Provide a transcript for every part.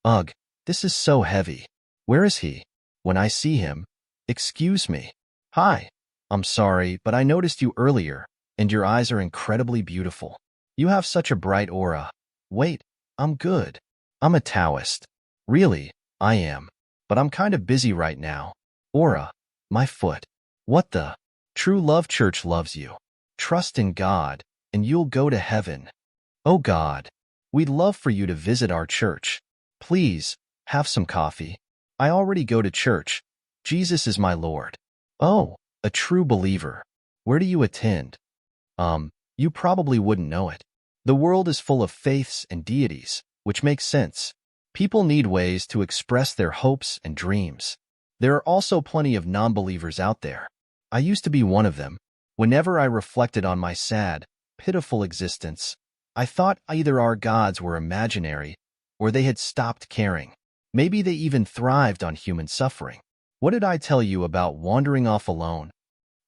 Ugh, this is so heavy. Where is he? When I see him, excuse me. Hi. I'm sorry, but I noticed you earlier, and your eyes are incredibly beautiful. You have such a bright aura. Wait, I'm good. I'm a Taoist. Really, I am. But I'm kind of busy right now. Aura, my foot. What the? True Love Church loves you. Trust in God, and you'll go to heaven. Oh God, we'd love for you to visit our church. Please, have some coffee. I already go to church. Jesus is my Lord. Oh, a true believer. Where do you attend? You probably wouldn't know it. The world is full of faiths and deities, which makes sense. People need ways to express their hopes and dreams. There are also plenty of non-believers out there. I used to be one of them. Whenever I reflected on my sad, pitiful existence, I thought either our gods were imaginary or they had stopped caring. Maybe they even thrived on human suffering. What did I tell you about wandering off alone?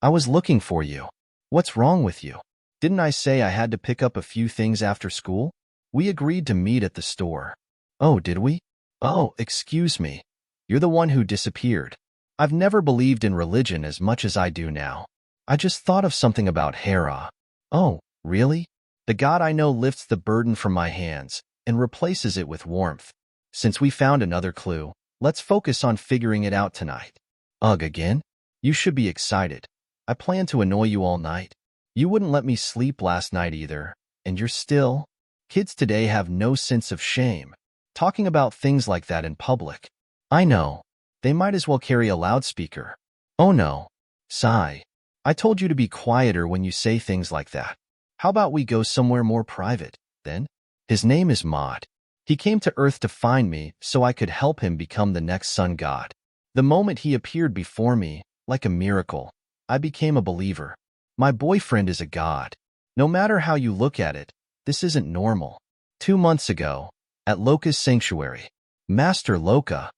I was looking for you. What's wrong with you? Didn't I say I had to pick up a few things after school? We agreed to meet at the store. Oh, did we? Oh, excuse me. You're the one who disappeared. I've never believed in religion as much as I do now. I just thought of something about Hera. Oh, really? The god I know lifts the burden from my hands and replaces it with warmth. Since we found another clue, let's focus on figuring it out tonight. Ugh, again? You should be excited. I plan to annoy you all night. You wouldn't let me sleep last night either, and you're still... Kids today have no sense of shame. Talking about things like that in public. I know. They might as well carry a loudspeaker. Oh no. Sigh. I told you to be quieter when you say things like that. How about we go somewhere more private, then? His name is Maud. He came to Earth to find me so I could help him become the next sun god. The moment he appeared before me, like a miracle, I became a believer. My boyfriend is a god. No matter how you look at it, this isn't normal. 2 months ago, at Loka's sanctuary, Master Loka,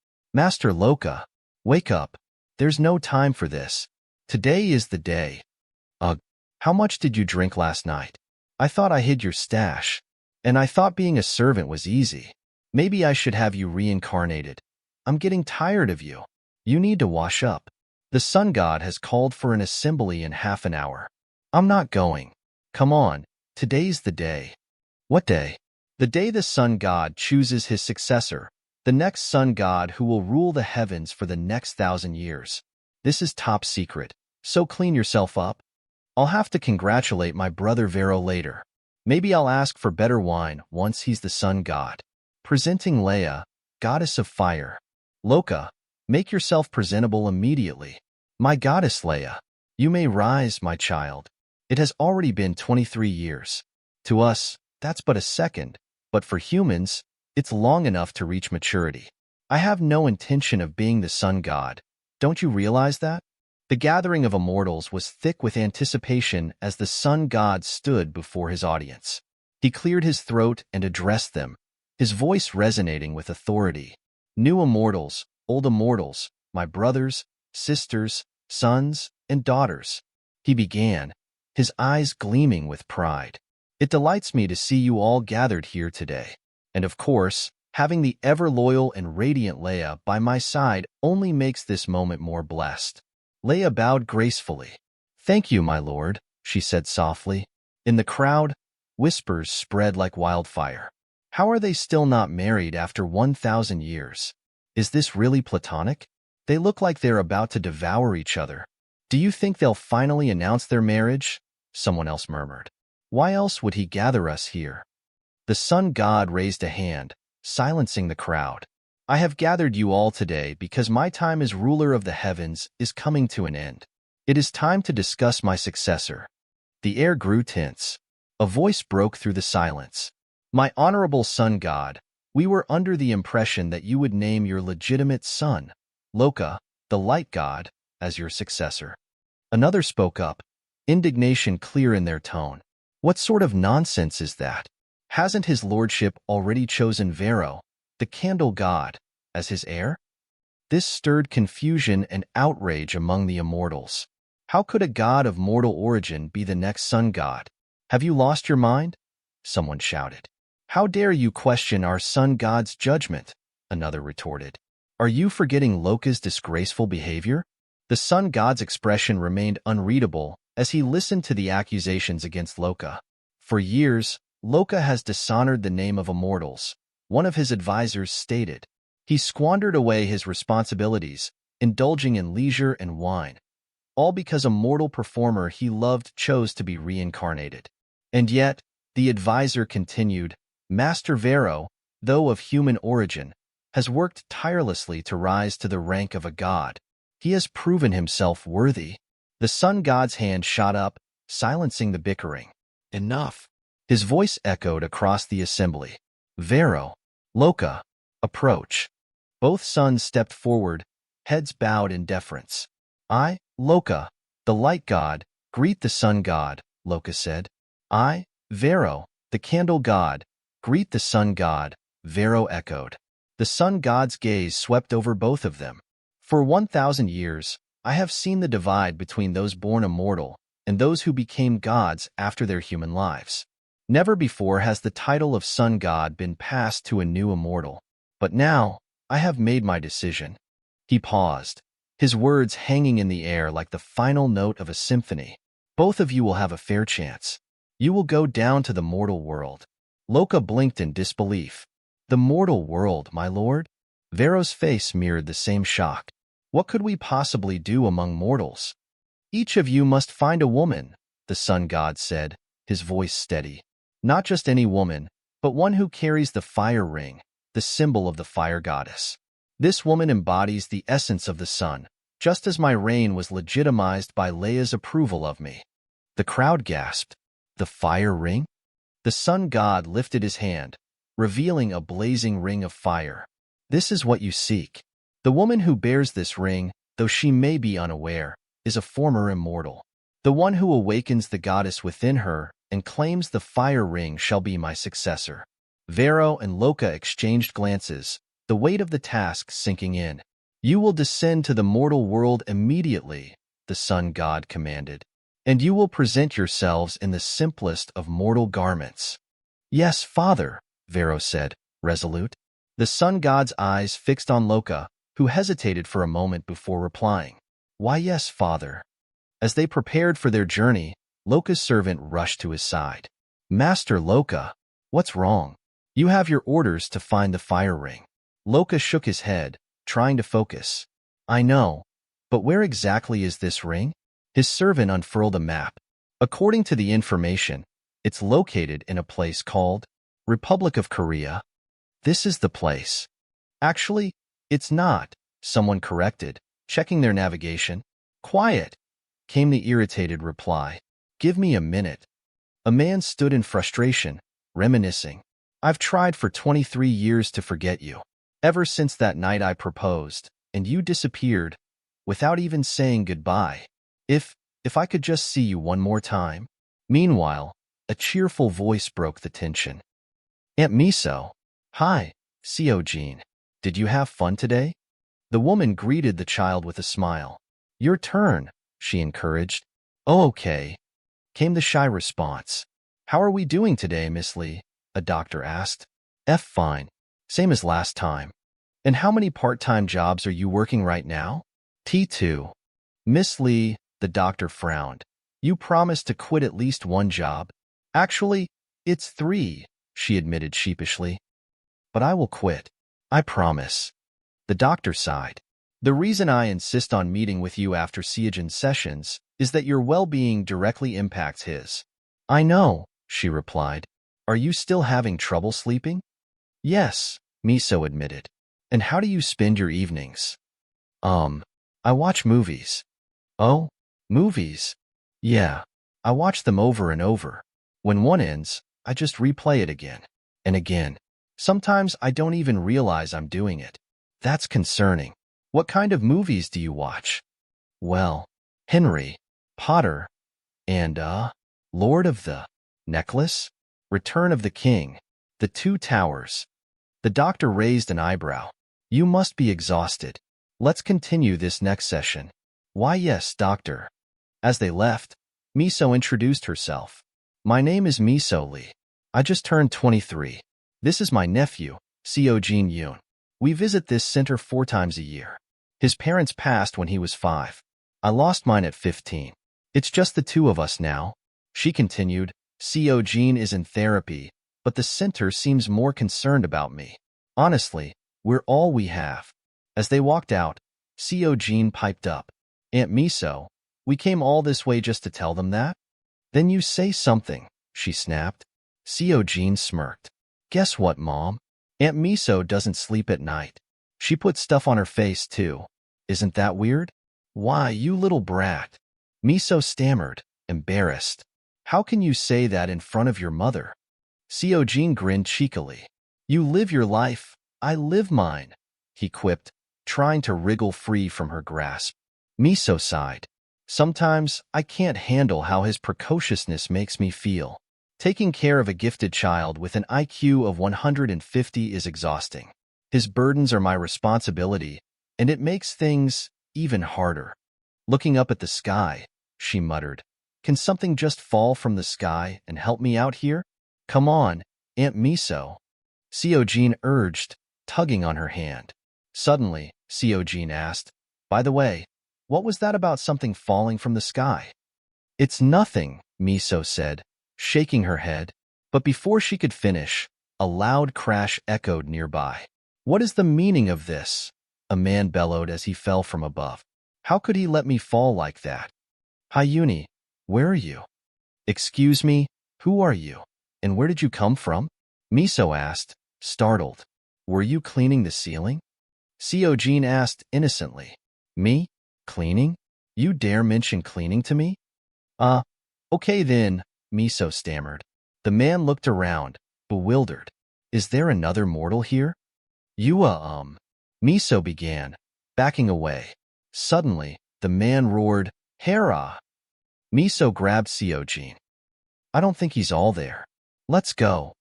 wake up. There's no time for this. Today is the day. Ugh, how much did you drink last night? I thought I hid your stash. And I thought being a servant was easy. Maybe I should have you reincarnated. I'm getting tired of you. You need to wash up. The sun god has called for an assembly in half an hour. I'm not going. Come on, today's the day. What day? The day the sun god chooses his successor, the next sun god who will rule the heavens for the next 1,000 years. This is top secret, so clean yourself up. I'll have to congratulate my brother Vero later. Maybe I'll ask for better wine once he's the sun god. Presenting Leia, goddess of fire. Loka, make yourself presentable immediately. My goddess Leia, you may rise, my child. It has already been 23 years. To us, that's but a second, but for humans, it's long enough to reach maturity. I have no intention of being the sun god. Don't you realize that? The gathering of immortals was thick with anticipation as the sun god stood before his audience. He cleared his throat and addressed them, his voice resonating with authority. New immortals, old immortals, my brothers, sisters, sons, and daughters. He began, his eyes gleaming with pride. It delights me to see you all gathered here today. And of course, having the ever-loyal and radiant Leia by my side only makes this moment more blessed. Leia bowed gracefully. Thank you, my lord, she said softly. In the crowd, whispers spread like wildfire. How are they still not married after 1,000 years? Is this really platonic? They look like they're about to devour each other. Do you think they'll finally announce their marriage? Someone else murmured. Why else would he gather us here? The sun god raised a hand, silencing the crowd. I have gathered you all today because my time as ruler of the heavens is coming to an end. It is time to discuss my successor. The air grew tense. A voice broke through the silence. My honorable sun god, we were under the impression that you would name your legitimate son, Loka, the light god, as your successor. Another spoke up, indignation clear in their tone. What sort of nonsense is that? Hasn't his lordship already chosen Vero, the candle god, as his heir? This stirred confusion and outrage among the immortals. How could a god of mortal origin be the next sun god? Have you lost your mind? Someone shouted. How dare you question our sun god's judgment? another retorted. Are you forgetting Loka's disgraceful behavior? The sun god's expression remained unreadable as he listened to the accusations against Loka. For years, Loka has dishonored the name of immortals, one of his advisors stated. He squandered away his responsibilities, indulging in leisure and wine, all because a mortal performer he loved chose to be reincarnated. And yet, the advisor continued, Master Vero, though of human origin, has worked tirelessly to rise to the rank of a god. He has proven himself worthy. The sun god's hand shot up, silencing the bickering. Enough. His voice echoed across the assembly. Vero, Loka, approach. Both sons stepped forward, heads bowed in deference. I, Loka, the light god, greet the sun god, Loka said. I, Vero, the candle god, greet the sun god, Vero echoed. The sun god's gaze swept over both of them. For 1,000 years, I have seen the divide between those born immortal and those who became gods after their human lives. Never before has the title of sun god been passed to a new immortal. But now, I have made my decision. He paused, his words hanging in the air like the final note of a symphony. Both of you will have a fair chance. You will go down to the mortal world. Loka blinked in disbelief. The mortal world, my lord? Vero's face mirrored the same shock. What could we possibly do among mortals? Each of you must find a woman, the sun god said, his voice steady. Not just any woman, but one who carries the fire ring, the symbol of the fire goddess. This woman embodies the essence of the sun, just as my reign was legitimized by Leia's approval of me. The crowd gasped. The fire ring? The sun god lifted his hand, revealing a blazing ring of fire. This is what you seek. The woman who bears this ring, though she may be unaware, is a former immortal. The one who awakens the goddess within her and claims the fire ring shall be my successor. Vero and Loka exchanged glances, the weight of the task sinking in. You will descend to the mortal world immediately, the sun god commanded, and you will present yourselves in the simplest of mortal garments. Yes, father, Vero said, resolute. The sun god's eyes fixed on Loka, who hesitated for a moment before replying. Why yes, father. As they prepared for their journey, Loka's servant rushed to his side. Master Loka, what's wrong? You have your orders to find the fire ring. Loka shook his head, trying to focus. I know, but where exactly is this ring? His servant unfurled a map. According to the information, it's located in a place called Republic of Korea. This is the place. Actually, it's not, someone corrected, checking their navigation. Quiet, came the irritated reply. Give me a minute. A man stood in frustration, reminiscing. I've tried for 23 years to forget you. Ever since that night I proposed, and you disappeared, without even saying goodbye. If I could just see you one more time. Meanwhile, a cheerful voice broke the tension. Aunt Miso. Hi, Seojin. Did you have fun today? The woman greeted the child with a smile. Your turn, she encouraged. Oh, okay, came the shy response. How are we doing today, Miss Lee? A doctor asked. Fine, same as last time. And how many part-time jobs are you working right now? T2. Miss Lee, the doctor frowned. You promised to quit at least one job. Actually, it's 3, she admitted sheepishly. But I will quit. I promise. The doctor sighed. The reason I insist on meeting with you after Seojin's sessions is that your well-being directly impacts his. I know, she replied. Are you still having trouble sleeping? Yes, Miso admitted. And how do you spend your evenings? I watch movies. Oh, movies? Yeah, I watch them over and over. When one ends, I just replay it again and again. Sometimes I don't even realize I'm doing it. That's concerning. What kind of movies do you watch? Well, Henry, Potter, and, Lord of the Necklace? Return of the King, The Two Towers. The doctor raised an eyebrow. You must be exhausted. Let's continue this next session. Why yes, doctor. As they left, Miso introduced herself. My name is Miso Lee. I just turned 23. This is my nephew, Seojin Yoon. We visit this center 4 times a year. His parents passed when he was 5. I lost mine at 15. It's just the two of us now. She continued. Co Jean is in therapy, but the center seems more concerned about me. Honestly, we're all we have. As they walked out, Co Jean piped up. Aunt Miso, we came all this way just to tell them that? Then you say something, she snapped. Co Jean smirked. Guess what, Mom? Aunt Miso doesn't sleep at night. She put stuff on her face, too. Isn't that weird? Why, you little brat. Miso stammered, embarrassed. How can you say that in front of your mother? Co Jean grinned cheekily. You live your life, I live mine, he quipped, trying to wriggle free from her grasp. Miso sighed. Sometimes I can't handle how his precociousness makes me feel. Taking care of a gifted child with an IQ of 150 is exhausting. His burdens are my responsibility, and it makes things even harder. Looking up at the sky, she muttered. Can something just fall from the sky and help me out here? Come on, Aunt Miso. Co Jean urged, tugging on her hand. Suddenly, Co Jean asked, by the way, what was that about something falling from the sky? It's nothing, Miso said, shaking her head. But before she could finish, a loud crash echoed nearby. What is the meaning of this? A man bellowed as he fell from above. How could he let me fall like that? Hyuni, where are you? Excuse me, who are you? And where did you come from? Miso asked, startled. Were you cleaning the ceiling? Co Jean asked innocently. Me? Cleaning? You dare mention cleaning to me? Okay then, Miso stammered. The man looked around, bewildered. Is there another mortal here? Miso began, backing away. Suddenly, the man roared, Hera! Miso grabbed Co Jean. I don't think he's all there. Let's go.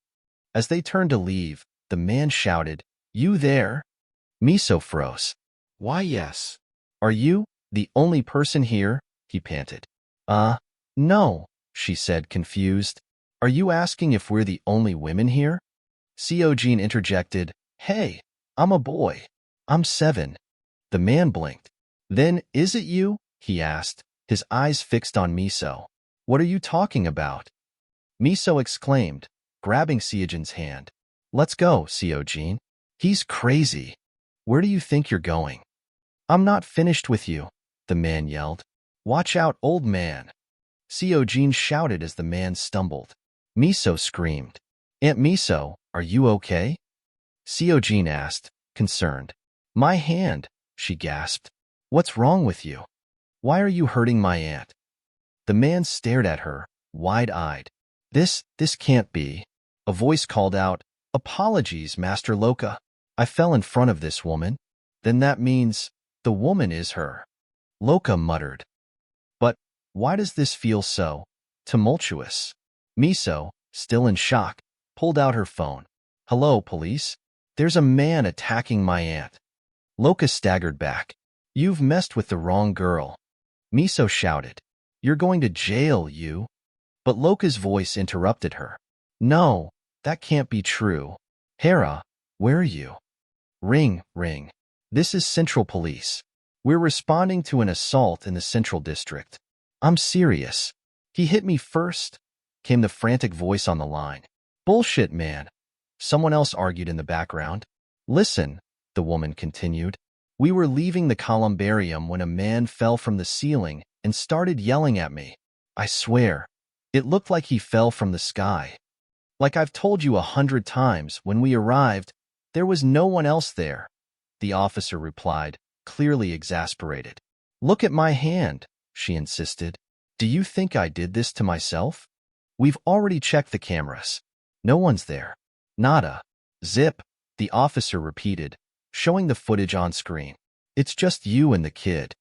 As they turned to leave, the man shouted, You there? Miso froze. Why, yes. Are you the only person here? He panted. No, she said, confused. Are you asking if we're the only women here? Co Jean interjected, Hey, I'm a boy. I'm 7. The man blinked. Then, is it you? He asked, his eyes fixed on Miso. What are you talking about? Miso exclaimed, grabbing Seojin's hand. Let's go, Co Jean. He's crazy. Where do you think you're going? I'm not finished with you, the man yelled. Watch out, old man. Co Jean shouted as the man stumbled. Miso screamed. Aunt Miso, are you okay? Co Jean asked, concerned. My hand, she gasped. What's wrong with you? Why are you hurting my aunt? The man stared at her, wide-eyed. This can't be. A voice called out, Apologies, Master Loka. I fell in front of this woman. Then that means the woman is her. Loka muttered. But why does this feel so tumultuous? Miso, still in shock, pulled out her phone. Hello, police. There's a man attacking my aunt. Loka staggered back. You've messed with the wrong girl. Miso shouted. You're going to jail, you. But Loka's voice interrupted her. No, that can't be true. Hera, where are you? Ring. This is Central Police. We're responding to an assault in the Central District. I'm serious. He hit me first, came the frantic voice on the line. Bullshit, man. Someone else argued in the background. Listen, the woman continued. We were leaving the columbarium when a man fell from the ceiling and started yelling at me. I swear, it looked like he fell from the sky. Like I've told you 100 times, when we arrived, there was no one else there, the officer replied, clearly exasperated. Look at my hand, she insisted. Do you think I did this to myself? We've already checked the cameras. No one's there. Nada. Zip, the officer repeated, showing the footage on screen. It's just you and the kid.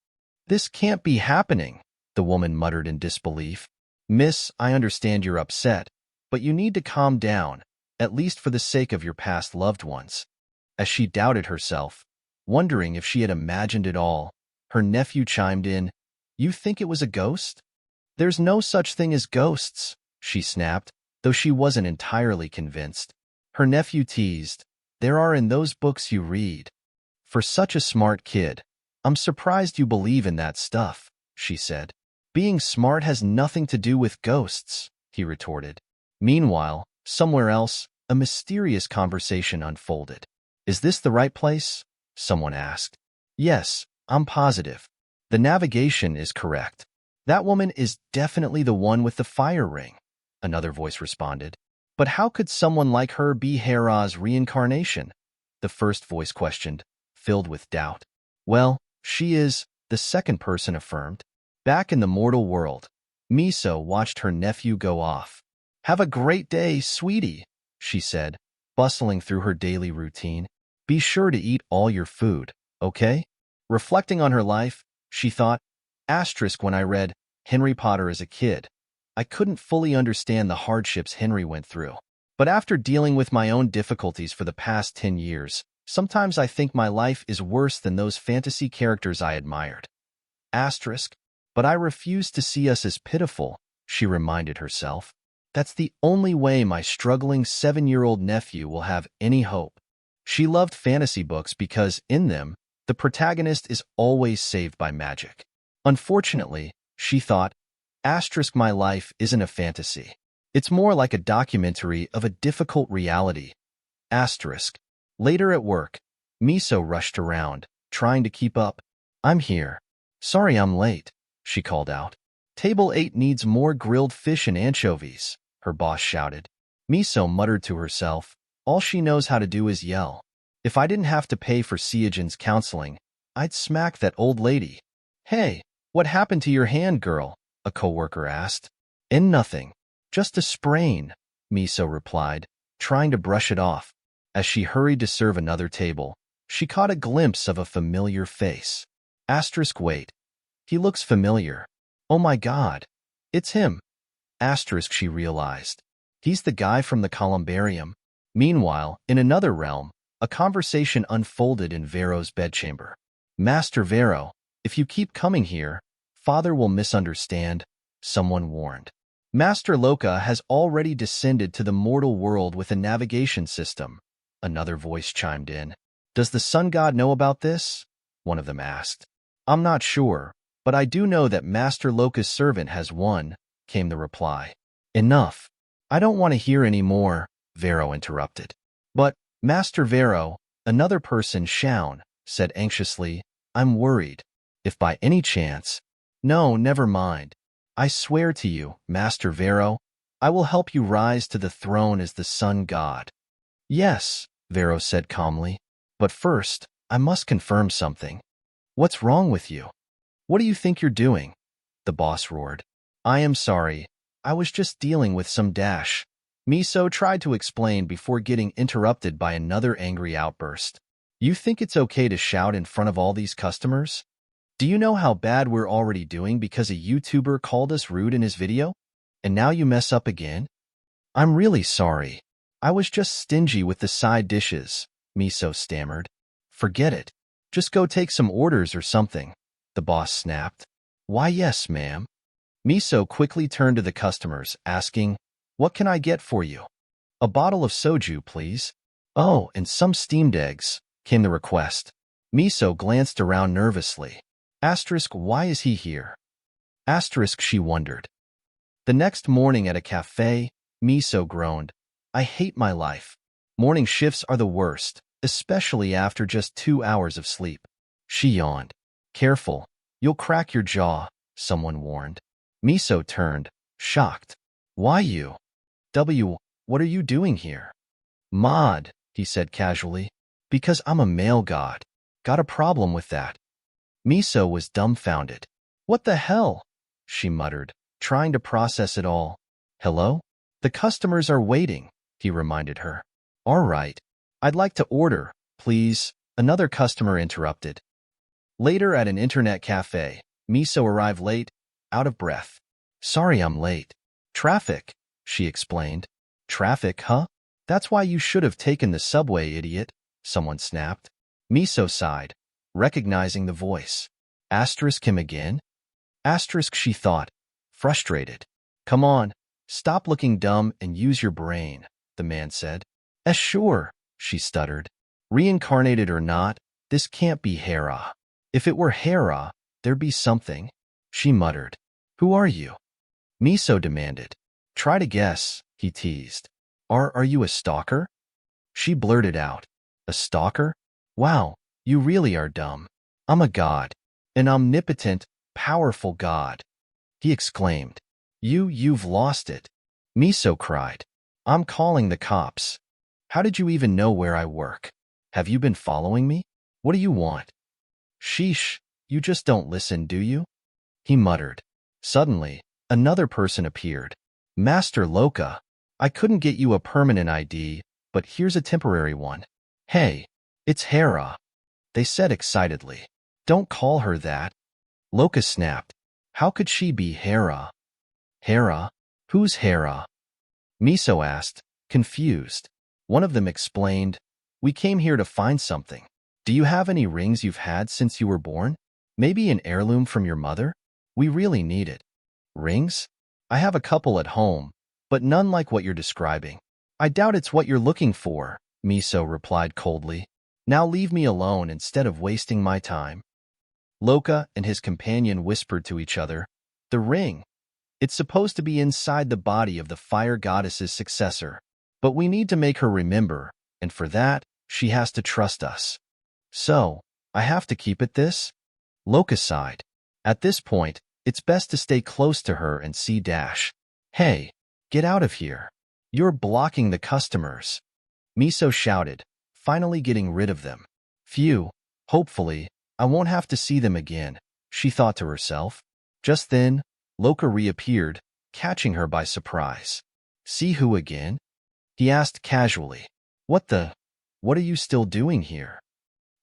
This can't be happening, the woman muttered in disbelief. Miss, I understand you're upset, but you need to calm down, at least for the sake of your past loved ones. As she doubted herself, wondering if she had imagined it all, her nephew chimed in, You think it was a ghost? There's no such thing as ghosts, she snapped, though she wasn't entirely convinced. Her nephew teased, there are in those books you read. For such a smart kid, I'm surprised you believe in that stuff, she said. Being smart has nothing to do with ghosts, he retorted. Meanwhile, somewhere else, a mysterious conversation unfolded. Is this the right place? Someone asked. Yes, I'm positive. The navigation is correct. That woman is definitely the one with the fire ring, another voice responded. But how could someone like her be Hera's reincarnation? The first voice questioned, filled with doubt. Well, she is, the second person affirmed. Back in the mortal world, Miso watched her nephew go off. Have a great day, sweetie, she said, bustling through her daily routine. Be sure to eat all your food, okay? Reflecting on her life, she thought, when I read Harry Potter as a kid, I couldn't fully understand the hardships Henry went through. But after dealing with my own difficulties for the past 10 years, sometimes I think my life is worse than those fantasy characters I admired. But I refuse to see us as pitiful, she reminded herself. That's the only way my struggling 7-year-old nephew will have any hope. She loved fantasy books because, in them, the protagonist is always saved by magic. Unfortunately, she thought, my life isn't a fantasy. It's more like a documentary of a difficult reality. Later at work, Miso rushed around, trying to keep up. I'm here. Sorry I'm late, she called out. Table 8 needs more grilled fish and anchovies, her boss shouted. Miso muttered to herself, all she knows how to do is yell. If I didn't have to pay for Seijin's counseling, I'd smack that old lady. Hey, what happened to your hand, girl? A coworker asked. Nothing. Just a sprain, Miso replied, trying to brush it off. As she hurried to serve another table, she caught a glimpse of a familiar face. Wait. He looks familiar. Oh my God. It's him. She realized. He's the guy from the columbarium. Meanwhile, in another realm, a conversation unfolded in Vero's bedchamber. Master Vero, if you keep coming here, Father will misunderstand, someone warned. Master Loka has already descended to the mortal world with a navigation system, another voice chimed in. Does the sun god know about this? One of them asked. I'm not sure, but I do know that Master Loka's servant has one, came the reply. Enough. I don't want to hear any more, Vero interrupted. But, Master Vero, another person, Shaun, said anxiously, I'm worried. If by any chance... No, never mind. I swear to you, Master Vero, I will help you rise to the throne as the sun god. Yes, Vero said calmly. But first, I must confirm something. What's wrong with you? What do you think you're doing? The boss roared. I am sorry. I was just dealing with some dash. Miso tried to explain before getting interrupted by another angry outburst. You think it's okay to shout in front of all these customers? Do you know how bad we're already doing because a YouTuber called us rude in his video? And now you mess up again? I'm really sorry. I was just stingy with the side dishes, Miso stammered. Forget it. Just go take some orders or something, the boss snapped. Why yes, ma'am. Miso quickly turned to the customers, asking, What can I get for you? A bottle of soju, please. Oh, and some steamed eggs, came the request. Miso glanced around nervously. Why is he here? She wondered. The next morning at a cafe, Miso groaned. I hate my life. Morning shifts are the worst, especially after just 2 hours of sleep. She yawned. Careful, you'll crack your jaw, someone warned. Miso turned, shocked. Why you? What are you doing here? Mod, he said casually. Because I'm a male god. Got a problem with that. Miso was dumbfounded. What the hell? She muttered, trying to process it all. Hello? The customers are waiting, he reminded her. All right. I'd like to order, please, another customer interrupted. Later at an internet cafe, Miso arrived late, out of breath. Sorry I'm late. Traffic, she explained. Traffic, huh? That's why you should have taken the subway, idiot, someone snapped. Miso sighed, recognizing the voice. Him again? She thought, frustrated. Come on, stop looking dumb and use your brain, the man said. Sure, she stuttered. Reincarnated or not, this can't be Hera. If it were Hera, there'd be something, she muttered. Who are you? Miso demanded. Try to guess, he teased. Are you a stalker? She blurted out. A stalker? Wow, you really are dumb. I'm a god. An omnipotent, powerful god. He exclaimed. You've lost it. Miso cried. I'm calling the cops. How did you even know where I work? Have you been following me? What do you want? Sheesh, you just don't listen, do you? He muttered. Suddenly, another person appeared. Master Loka, I couldn't get you a permanent ID, but here's a temporary one. Hey, it's Hera, they said excitedly. Don't call her that. Loka snapped. How could she be Hera? Hera? Who's Hera? Miso asked, confused. One of them explained, we came here to find something. Do you have any rings you've had since you were born? Maybe an heirloom from your mother? We really need it. Rings? I have a couple at home, but none like what you're describing. I doubt it's what you're looking for, Miso replied coldly. Now leave me alone instead of wasting my time. Loka and his companion whispered to each other, the ring. It's supposed to be inside the body of the fire goddess's successor, but we need to make her remember, and for that, she has to trust us. So, I have to keep it this? Loka sighed. At this point, it's best to stay close to her and see dash. Hey, get out of here. You're blocking the customers. Miso shouted, finally getting rid of them. Phew, hopefully, I won't have to see them again, she thought to herself. Just then, Loka reappeared, catching her by surprise. See who again? He asked casually. What are you still doing here?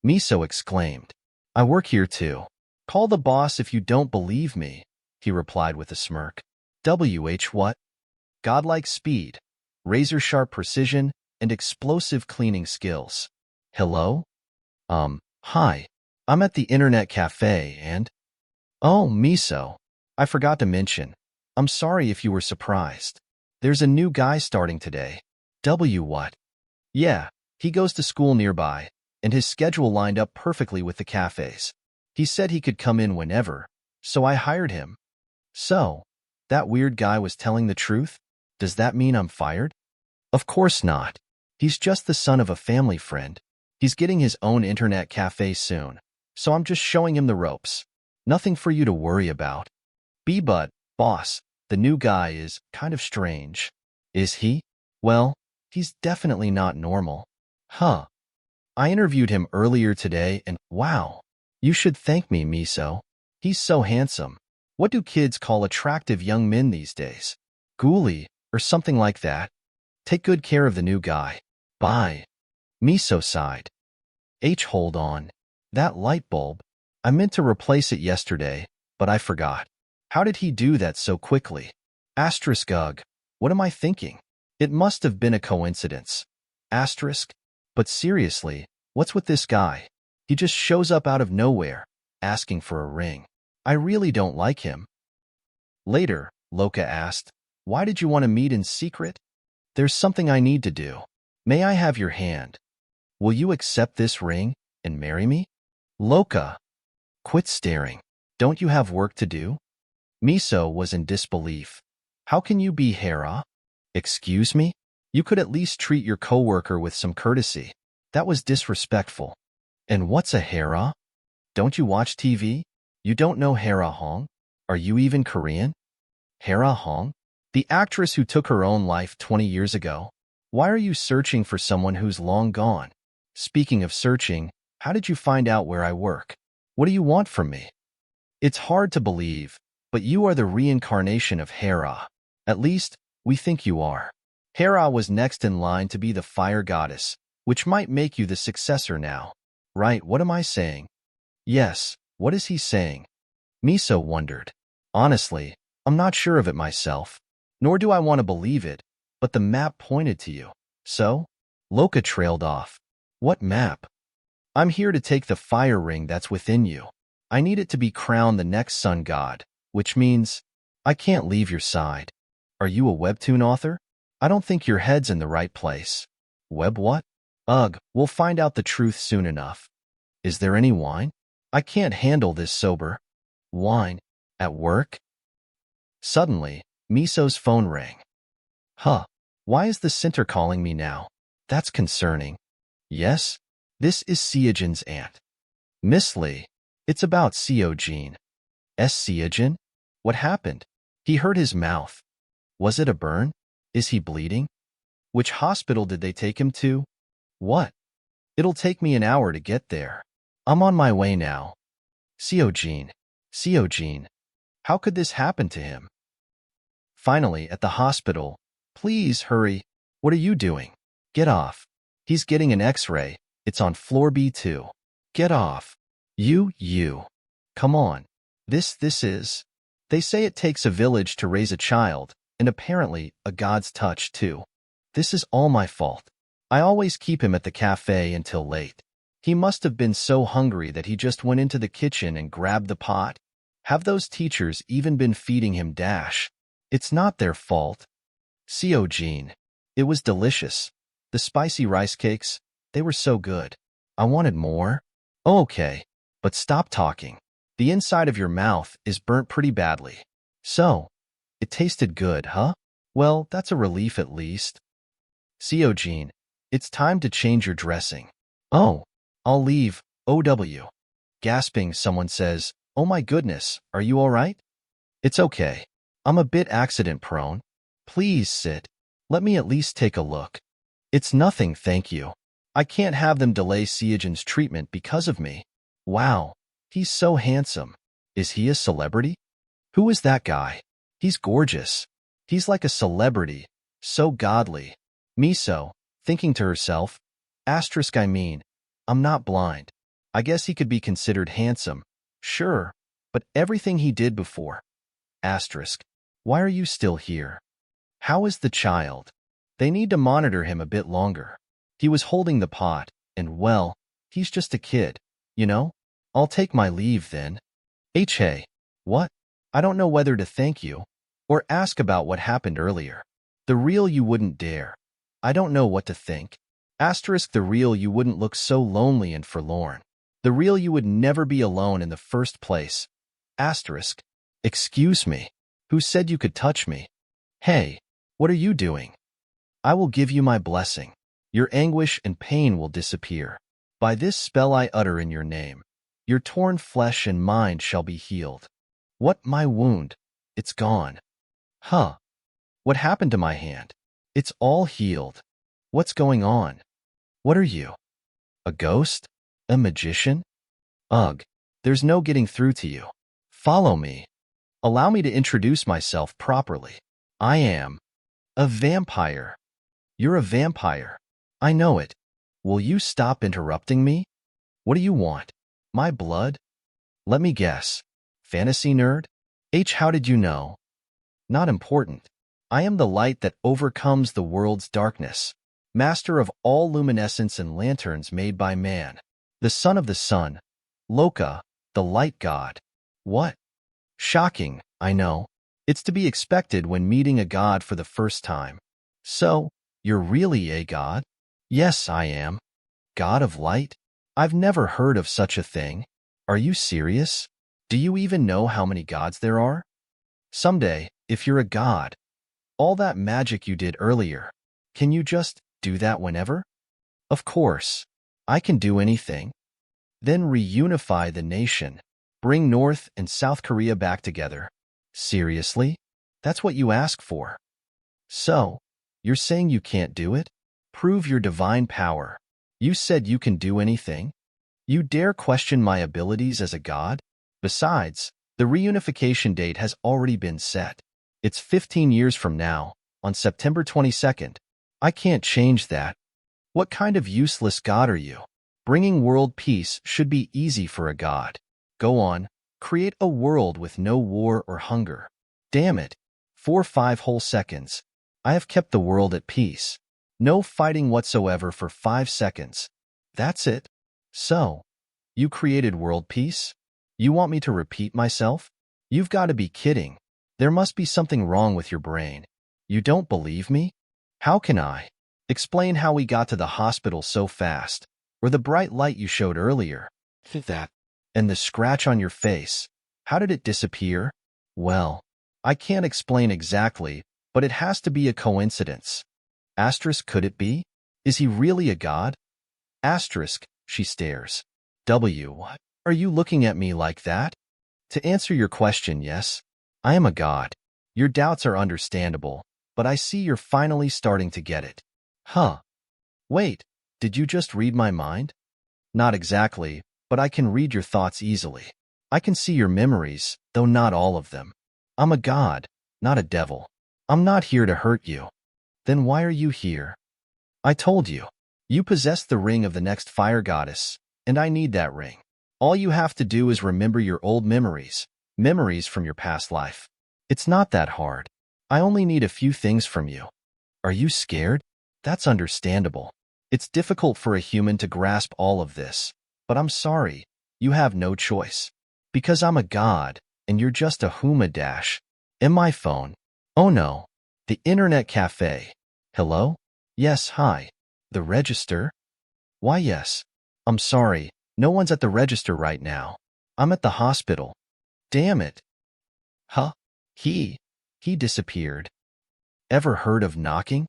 Miso exclaimed. I work here too. Call the boss if you don't believe me, he replied with a smirk. What? Godlike speed, razor-sharp precision, and explosive cleaning skills. Hello? Hi. I'm at the internet cafe and… Oh, Miso. I forgot to mention. I'm sorry if you were surprised. There's a new guy starting today. What? Yeah, he goes to school nearby, and his schedule lined up perfectly with the cafe's. He said he could come in whenever, so I hired him. So, that weird guy was telling the truth? Does that mean I'm fired? Of course not. He's just the son of a family friend. He's getting his own internet cafe soon, so I'm just showing him the ropes. Nothing for you to worry about. But, boss, the new guy is kind of strange. Is he? Well, he's definitely not normal. Huh. I interviewed him earlier today and wow. You should thank me, Miso. He's so handsome. What do kids call attractive young men these days? Ghoulie, or something like that. Take good care of the new guy. Bye. Miso sighed. Hold on. That light bulb. I meant to replace it yesterday, but I forgot. How did he do that so quickly? Ugh. What am I thinking? It must have been a coincidence. But seriously, what's with this guy? He just shows up out of nowhere, asking for a ring. I really don't like him. Later, Loka asked, why did you want to meet in secret? There's something I need to do. May I have your hand? Will you accept this ring and marry me? Loka. Quit staring. Don't you have work to do? Miso was in disbelief. How can you be Hera? Excuse me? You could at least treat your coworker with some courtesy. That was disrespectful. And what's a Hera? Don't you watch TV? You don't know Hera Hong? Are you even Korean? Hera Hong? The actress who took her own life 20 years ago. Why are you searching for someone who's long gone? Speaking of searching, how did you find out where I work? What do you want from me? It's hard to believe, but you are the reincarnation of Hera. At least, we think you are. Hera was next in line to be the fire goddess, which might make you the successor now. Right, what am I saying? Yes, what is he saying? Miso wondered. Honestly, I'm not sure of it myself, nor do I want to believe it, but the map pointed to you. So? Loka trailed off. What map? I'm here to take the fire ring that's within you. I need it to be crowned the next sun god, which means I can't leave your side. Are you a webtoon author? I don't think your head's in the right place. Web what? Ugh, we'll find out the truth soon enough. Is there any wine? I can't handle this sober. Wine? At work? Suddenly, Miso's phone rang. Huh, why is the center calling me now? That's concerning. Yes? This is Seojin's aunt. Miss Lee, it's about Seojin. Seojin? What happened? He hurt his mouth. Was it a burn? Is he bleeding? Which hospital did they take him to? What? It'll take me an hour to get there. I'm on my way now. Seojin. Seojin. How could this happen to him? Finally, at the hospital. Please hurry. What are you doing? Get off. He's getting an x-ray. It's on floor B2. Get off. You. Come on. This is. They say it takes a village to raise a child, and apparently a God's touch too. This is all my fault. I always keep him at the cafe until late. He must have been so hungry that he just went into the kitchen and grabbed the pot. Have those teachers even been feeding him dash? It's not their fault. Seojin. It was delicious. The spicy rice cakes, they were so good. I wanted more. Oh, okay, but stop talking. The inside of your mouth is burnt pretty badly. So, it tasted good, huh? Well, that's a relief at least. Seojin, it's time to change your dressing. Oh, I'll leave. OW. Gasping, someone says, oh my goodness, are you all right? It's okay. I'm a bit accident-prone. Please sit. Let me at least take a look. It's nothing, thank you. I can't have them delay Seojin's treatment because of me. Wow, he's so handsome. Is he a celebrity? Who is that guy? He's gorgeous. He's like a celebrity, so godly. Miso, thinking to herself, I mean, I'm not blind. I guess he could be considered handsome. Sure, but everything he did before. Why are you still here? How is the child? They need to monitor him a bit longer. He was holding the pot, and well, he's just a kid, you know? I'll take my leave then. Hey, what? I don't know whether to thank you or ask about what happened earlier. The real you wouldn't dare. I don't know what to think. The real you wouldn't look so lonely and forlorn. The real you would never be alone in the first place. Excuse me. Who said you could touch me? Hey, what are you doing? I will give you my blessing. Your anguish and pain will disappear. By this spell I utter in your name, your torn flesh and mind shall be healed. What, my wound? It's gone. Huh. What happened to my hand? It's all healed. What's going on? What are you? A ghost? A magician? Ugh, there's no getting through to you. Follow me. Allow me to introduce myself properly. I am a vampire. You're a vampire. I know it. Will you stop interrupting me? What do you want? My blood? Let me guess. Fantasy nerd? How did you know? Not important. I am the light that overcomes the world's darkness. Master of all luminescence and lanterns made by man. The son of the sun. Loka, the light god. What? Shocking, I know. It's to be expected when meeting a god for the first time. So, you're really a god? Yes, I am. God of light? I've never heard of such a thing. Are you serious? Do you even know how many gods there are? Someday, if you're a god, all that magic you did earlier, can you just do that whenever? Of course. I can do anything. Then reunify the nation. Bring North and South Korea back together. Seriously? That's what you ask for. So, you're saying you can't do it? Prove your divine power. You said you can do anything? You dare question my abilities as a god? Besides, the reunification date has already been set. It's 15 years from now, on September 22nd. I can't change that. What kind of useless god are you? Bringing world peace should be easy for a god. Go on, create a world with no war or hunger. Damn it. 5 whole seconds. I have kept the world at peace. No fighting whatsoever for 5 seconds. That's it. So, you created world peace? You want me to repeat myself? You've got to be kidding. There must be something wrong with your brain. You don't believe me? How can I? Explain how we got to the hospital so fast, or the bright light you showed earlier. That. And the scratch on your face. How did it disappear? Well, I can't explain exactly, but it has to be a coincidence. Asterisk, could it be? Is he really a god? Asterisk, she stares. What? Are you looking at me like that? To answer your question, yes. I am a god. Your doubts are understandable, but I see you're finally starting to get it. Huh. Wait, did you just read my mind? Not exactly, but I can read your thoughts easily. I can see your memories, though not all of them. I'm a god, not a devil. I'm not here to hurt you. Then why are you here? I told you. You possess the ring of the next fire goddess, and I need that ring. All you have to do is remember your old memories, memories from your past life. It's not that hard. I only need a few things from you. Are you scared? That's understandable. It's difficult for a human to grasp all of this, but I'm sorry, you have no choice. Because I'm a god, and you're just a Huma dash. And my phone. Oh no. The internet cafe. Hello? Yes, hi. The register? Why, yes. I'm sorry, no one's at the register right now. I'm at the hospital. Damn it. Huh? He disappeared. Ever heard of knocking?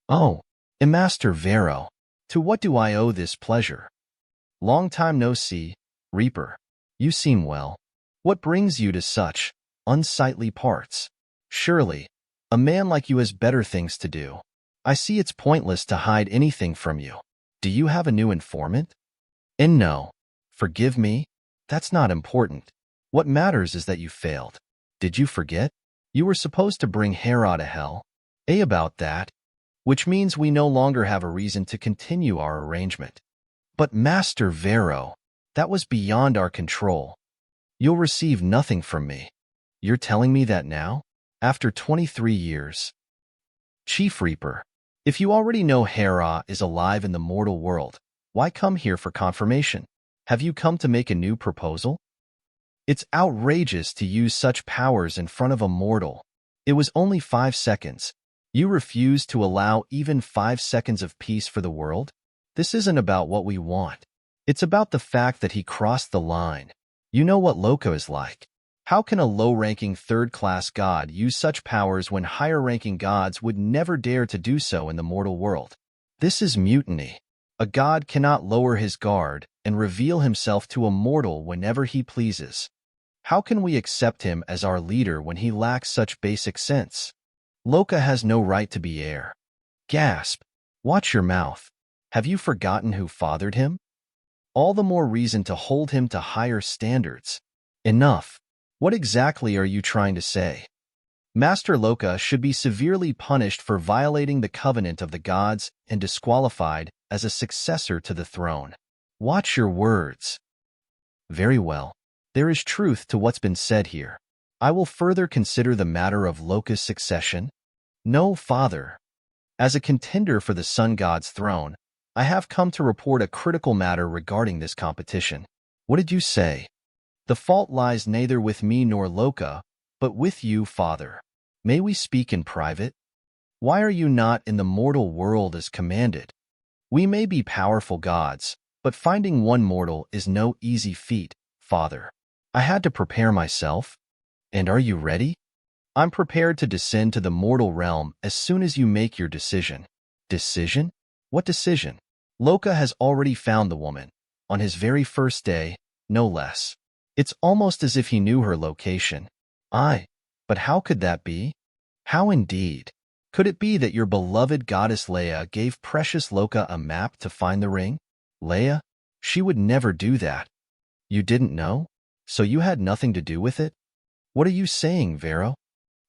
Oh, Master Vero. To what do I owe this pleasure? Long time no see, Reaper. You seem well. What brings you to such unsightly parts? Surely, a man like you has better things to do. I see it's pointless to hide anything from you. Do you have a new informant? And no, forgive me, that's not important. What matters is that you failed. Did you forget? You were supposed to bring Hera to hell. About that. Which means we no longer have a reason to continue our arrangement. But Master Vero, that was beyond our control. You'll receive nothing from me. You're telling me that now? After 23 years. Chief Reaper, if you already know Hera is alive in the mortal world, why come here for confirmation? Have you come to make a new proposal? It's outrageous to use such powers in front of a mortal. It was only 5 seconds. You refuse to allow even 5 seconds of peace for the world? This isn't about what we want. It's about the fact that he crossed the line. You know what Loka is like. How can a low-ranking third-class god use such powers when higher-ranking gods would never dare to do so in the mortal world? This is mutiny. A god cannot lower his guard and reveal himself to a mortal whenever he pleases. How can we accept him as our leader when he lacks such basic sense? Loka has no right to be heir. Gasp. Watch your mouth. Have you forgotten who fathered him? All the more reason to hold him to higher standards. Enough. What exactly are you trying to say? Master Loka should be severely punished for violating the covenant of the gods and disqualified as a successor to the throne. Watch your words. Very well. There is truth to what's been said here. I will further consider the matter of Loka's succession. No, father. As a contender for the sun god's throne, I have come to report a critical matter regarding this competition. What did you say? The fault lies neither with me nor Loka, but with you, father. May we speak in private? Why are you not in the mortal world as commanded? We may be powerful gods, but finding one mortal is no easy feat, father. I had to prepare myself. And are you ready? I'm prepared to descend to the mortal realm as soon as you make your decision. Decision? What decision? Loka has already found the woman, on his very first day, no less. It's almost as if he knew her location. But how could that be? How indeed? Could it be that your beloved goddess Leia gave precious Loka a map to find the ring? Leia? She would never do that. You didn't know? So you had nothing to do with it? What are you saying, Vero?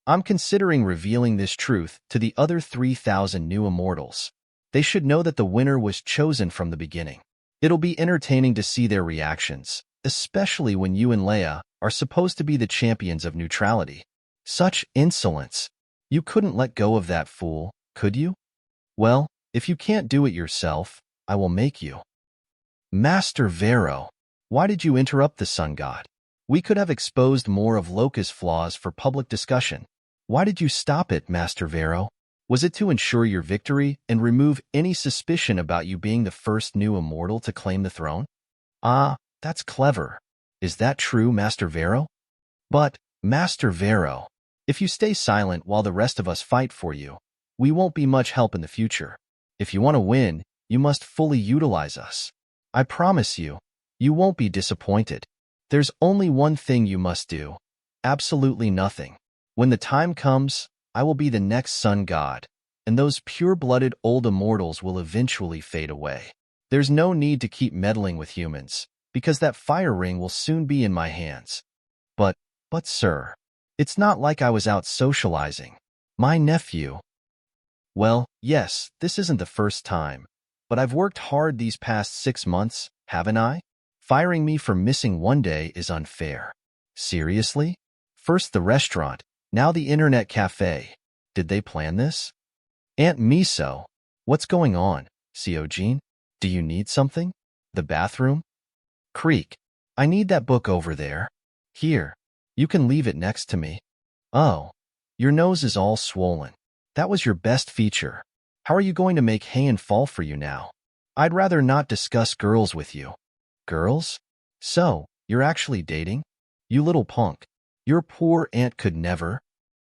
I'm considering revealing this truth to the other 3,000 new immortals. They should know that the winner was chosen from the beginning. It'll be entertaining to see their reactions, especially when you and Leia are supposed to be the champions of neutrality. Such insolence! You couldn't let go of that fool, could you? Well, if you can't do it yourself, I will make you. Master Vero, why did you interrupt the sun god? We could have exposed more of Loka's flaws for public discussion. Why did you stop it, Master Vero? Was it to ensure your victory and remove any suspicion about you being the first new immortal to claim the throne? Ah, that's clever. Is that true, Master Vero? But, Master Vero, if you stay silent while the rest of us fight for you, we won't be much help in the future. If you want to win, you must fully utilize us. I promise you, you won't be disappointed. There's only one thing you must do. Absolutely nothing. When the time comes, I will be the next sun god, and those pure-blooded old immortals will eventually fade away. There's no need to keep meddling with humans, because that fire ring will soon be in my hands. But sir, it's not like I was out socializing. My nephew. Well, yes, this isn't the first time, but I've worked hard these past 6 months, haven't I? Firing me for missing one day is unfair. Seriously? First the restaurant, now the internet cafe. Did they plan this? Aunt Miso, what's going on? Seojin, do you need something? The bathroom? Creek, I need that book over there. Here, you can leave it next to me. Oh, your nose is all swollen. That was your best feature. How are you going to make Heian fall for you now? I'd rather not discuss girls with you. Girls? So, you're actually dating? You little punk. Your poor aunt could never.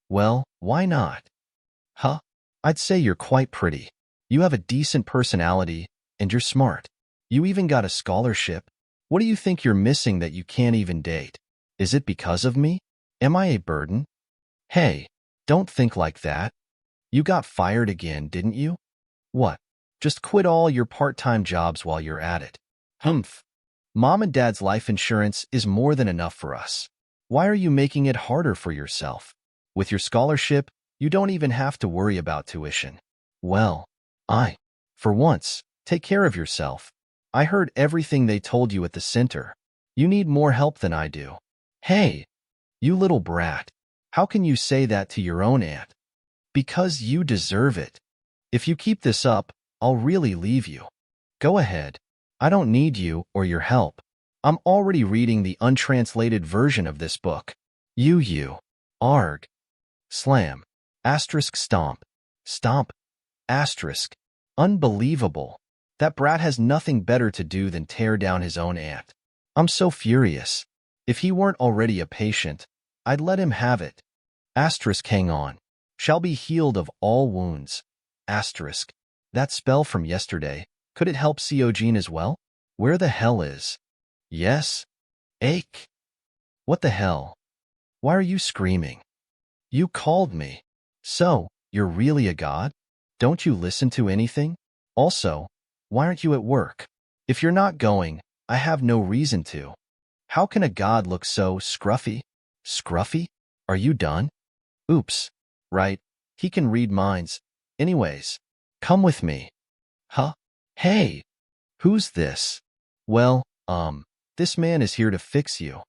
Well, why not? Huh? I'd say you're quite pretty. You have a decent personality, and you're smart. You even got a scholarship. What do you think you're missing that you can't even date? Is it because of me? Am I a burden? Hey, don't think like that. You got fired again, didn't you? What? Just quit all your part-time jobs while you're at it. Humph. Mom and Dad's life insurance is more than enough for us. Why are you making it harder for yourself? With your scholarship, you don't even have to worry about tuition. Well, for once, take care of yourself. I heard everything they told you at the center. You need more help than I do. Hey, you little brat. How can you say that to your own aunt? Because you deserve it. If you keep this up, I'll really leave you. Go ahead. I don't need you or your help. I'm already reading the untranslated version of this book. Arg. Slam. Asterisk stomp. Stomp. Asterisk. Unbelievable. That brat has nothing better to do than tear down his own aunt. I'm so furious. If he weren't already a patient, I'd let him have it. Asterisk hang on. Shall be healed of all wounds. Asterisk. That spell from yesterday, could it help Seojin as well? Where the hell is? Yes? Ache. What the hell? Why are you screaming? You called me. So, you're really a god? Don't you listen to anything? Also, why aren't you at work? If you're not going, I have no reason to. How can a god look so scruffy? Scruffy? Are you done? Oops. Right, he can read minds. Anyways, come with me. Huh? Hey! Who's this? Well, this man is here to fix you.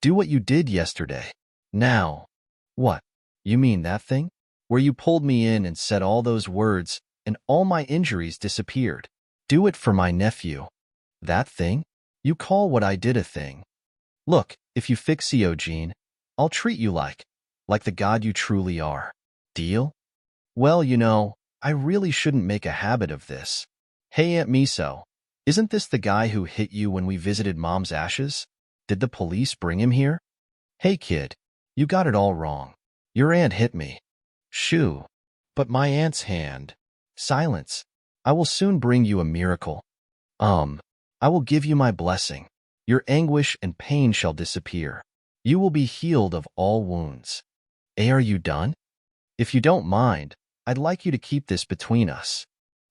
Do what you did yesterday. Now. What? You mean that thing? Where you pulled me in and said all those words, and all my injuries disappeared. Do it for my nephew. That thing? You call what I did a thing. Look, if you fix Seojin, I'll treat you like the god you truly are. Deal? Well, you know, I really shouldn't make a habit of this. Hey, Aunt Miso, isn't this the guy who hit you when we visited Mom's ashes? Did the police bring him here? Hey, kid, you got it all wrong. Your aunt hit me. Shoo. But my aunt's hand. Silence. I will soon bring you a miracle. I will give you my blessing. Your anguish and pain shall disappear. You will be healed of all wounds. Are you done? If you don't mind, I'd like you to keep this between us.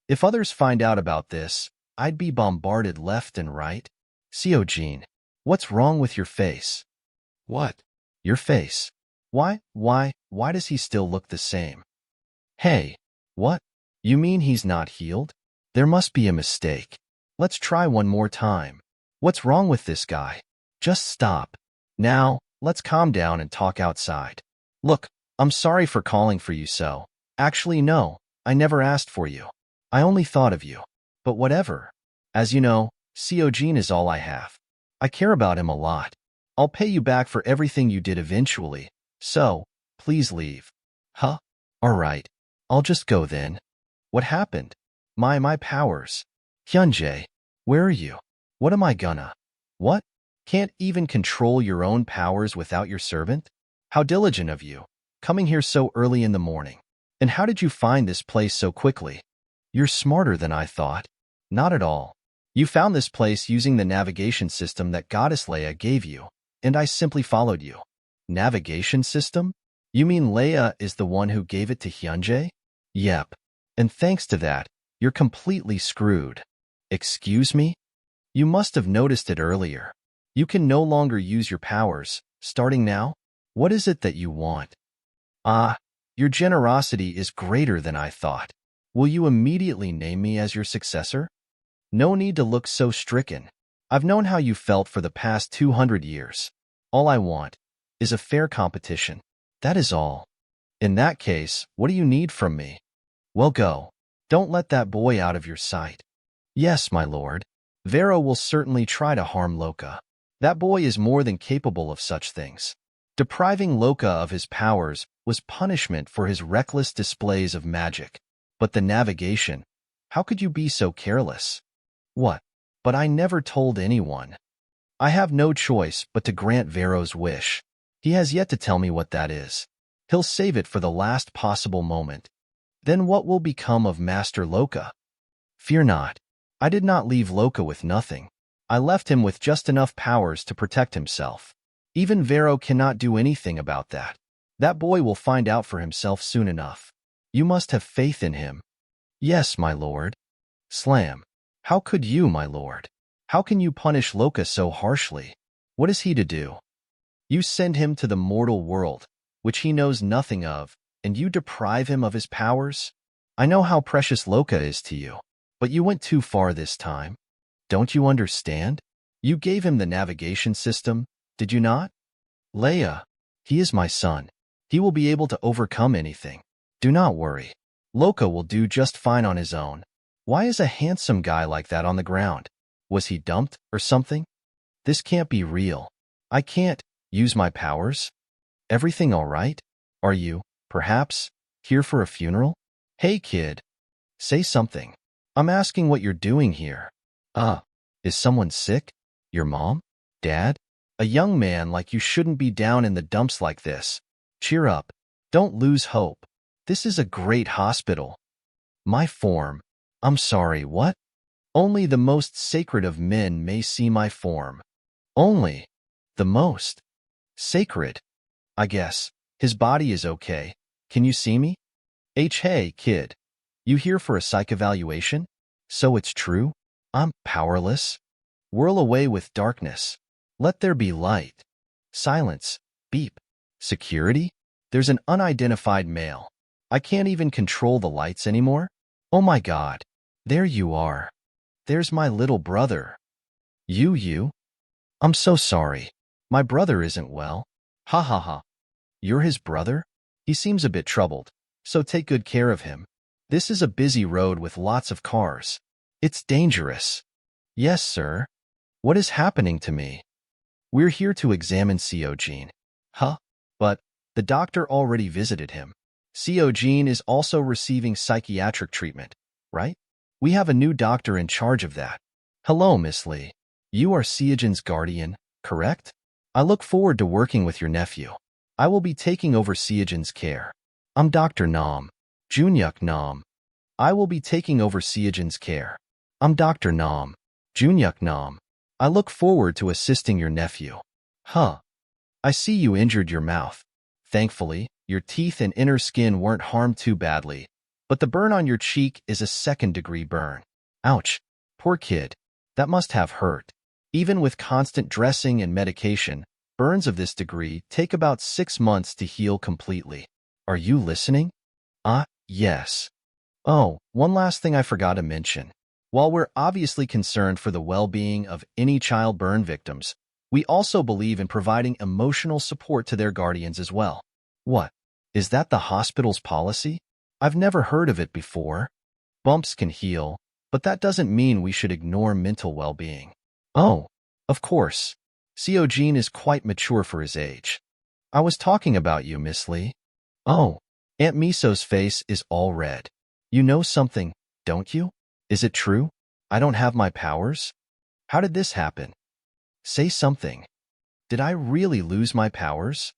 If others find out about this, I'd be bombarded left and right. Seojin, what's wrong with your face? What? Your face. Why does he still look the same? Hey, what? You mean he's not healed? There must be a mistake. Let's try one more time. What's wrong with this guy? Just stop. Now, let's calm down and talk outside. Look, I'm sorry for calling for you so. Actually, no, I never asked for you. I only thought of you. But whatever. As you know, Seojin is all I have. I care about him a lot. I'll pay you back for everything you did eventually. So, please leave. Huh? All right. I'll just go then. What happened? My powers. Hyunjae, where are you? What am I gonna? What? Can't even control your own powers without your servant? How diligent of you, coming here so early in the morning. And how did you find this place so quickly? You're smarter than I thought. Not at all. You found this place using the navigation system that Goddess Leia gave you, and I simply followed you. Navigation system? You mean Leia is the one who gave it to Hyunjae? Yep. And thanks to that, you're completely screwed. Excuse me? You must have noticed it earlier. You can no longer use your powers, starting now. What is it that you want? Your generosity is greater than I thought. Will you immediately name me as your successor? No need to look so stricken. I've known how you felt for the past 200 years. All I want is a fair competition. That is all. In that case, what do you need from me? Well, go. Don't let that boy out of your sight. Yes, my lord. Vero will certainly try to harm Loka. That boy is more than capable of such things. Depriving Loka of his powers was punishment for his reckless displays of magic. But the navigation, how could you be so careless? What? But I never told anyone. I have no choice but to grant Vero's wish. He has yet to tell me what that is. He'll save it for the last possible moment. Then what will become of Master Loka? Fear not. I did not leave Loka with nothing. I left him with just enough powers to protect himself. Even Vero cannot do anything about that. That boy will find out for himself soon enough. You must have faith in him. Yes, my lord. Slam. How could you, my lord? How can you punish Loka so harshly? What is he to do? You send him to the mortal world, which he knows nothing of, and you deprive him of his powers? I know how precious Loka is to you, but you went too far this time. Don't you understand? You gave him the navigation system, did you not? Leia, he is my son. He will be able to overcome anything. Do not worry. Loka will do just fine on his own. Why is a handsome guy like that on the ground? Was he dumped or something? This can't be real. I can't use my powers. Everything all right? Are you, perhaps, here for a funeral? Hey, kid. Say something. I'm asking what you're doing here. Is someone sick? Your mom? Dad? A young man like you shouldn't be down in the dumps like this. Cheer up. Don't lose hope. This is a great hospital. My form. I'm sorry, what? Only the most sacred of men may see my form. Only the most sacred. I guess. His body is okay. Can you see me? Hey, kid. You here for a psych evaluation? So it's true? I'm powerless. Whirl away with darkness. Let there be light. Silence. Beep. Security? There's an unidentified male. I can't even control the lights anymore. Oh my God. There you are. There's my little brother. You? I'm so sorry. My brother isn't well. Ha ha ha. You're his brother? He seems a bit troubled, so take good care of him. This is a busy road with lots of cars. It's dangerous. Yes, sir. What is happening to me? We're here to examine Seojin. Huh? But the doctor already visited him. Seojin is also receiving psychiatric treatment, right? We have a new doctor in charge of that. Hello, Miss Lee. You are Seojin's guardian, correct? I look forward to working with your nephew. I will be taking over Seojin's care. I'm Dr. Nam. Junyuk Nam. I will be taking over Seojin's care. I'm Dr. Nam. Junyuk Nam. I look forward to assisting your nephew. Huh. I see you injured your mouth. Thankfully, your teeth and inner skin weren't harmed too badly, but the burn on your cheek is a second-degree burn. Ouch. Poor kid. That must have hurt. Even with constant dressing and medication, burns of this degree take about 6 months to heal completely. Are you listening? Yes. Oh, one last thing I forgot to mention. While we're obviously concerned for the well-being of any child burn victims, we also believe in providing emotional support to their guardians as well. What? Is that the hospital's policy? I've never heard of it before. Bumps can heal, but that doesn't mean we should ignore mental well-being. Oh, of course. Seojin is quite mature for his age. I was talking about you, Miss Lee. Oh, Aunt Miso's face is all red. You know something, don't you? Is it true? I don't have my powers? How did this happen? Say something. Did I really lose my powers?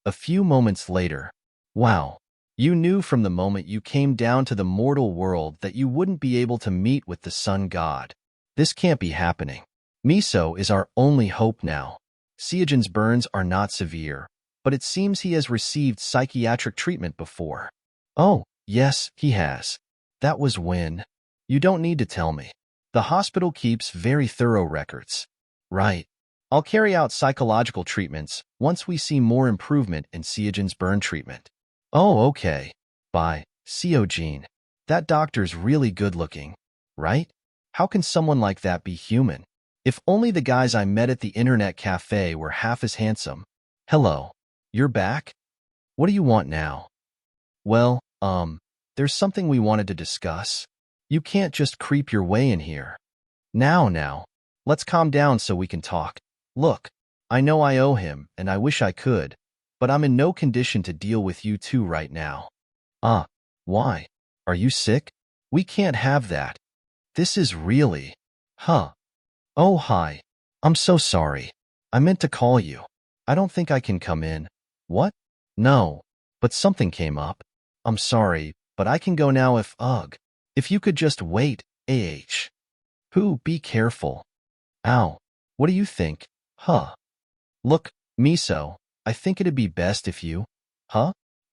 A few moments later. Wow. You knew from the moment you came down to the mortal world that you wouldn't be able to meet with the sun god. This can't be happening. Miso is our only hope now. Seojin's burns are not severe, but it seems he has received psychiatric treatment before. Oh, yes, he has. That was when. You don't need to tell me. The hospital keeps very thorough records. Right. I'll carry out psychological treatments once we see more improvement in Seojin's burn treatment. Oh, okay. Bye, Seojin. That doctor's really good looking, right? How can someone like that be human? If only the guys I met at the internet cafe were half as handsome. Hello. You're back? What do you want now? Well, there's something we wanted to discuss. You can't just creep your way in here. Now, let's calm down so we can talk. Look, I know I owe him, and I wish I could, but I'm in no condition to deal with you two right now. Why? Are you sick? We can't have that. This is really... Oh, hi. I'm so sorry. I meant to call you. I don't think I can come in. What? No, but something came up. I'm sorry, but I can go now if you could just wait, Pooh, be careful. Ow. What do you think? Look, Miso, I think it'd be best if you...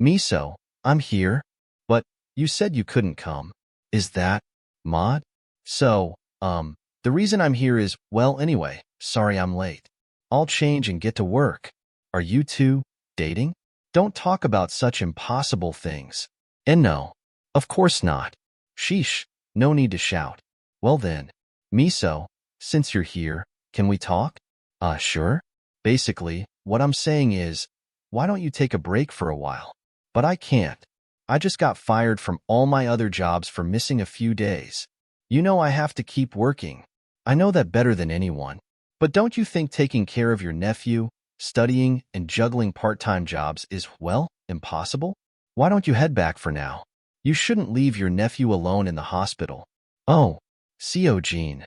Miso, I'm here. But, you said you couldn't come. Is that... Mod? So, the reason I'm here is, well, anyway, sorry I'm late. I'll change and get to work. Are you two dating? Don't talk about such impossible things. And no, of course not. Sheesh, no need to shout. Well then, Miso, since you're here, can we talk? Sure. Basically, what I'm saying is, why don't you take a break for a while? But I can't. I just got fired from all my other jobs for missing a few days. You know I have to keep working. I know that better than anyone. But don't you think taking care of your nephew, studying, and juggling part-time jobs is, well, impossible? Why don't you head back for now? You shouldn't leave your nephew alone in the hospital. Oh, Seojin.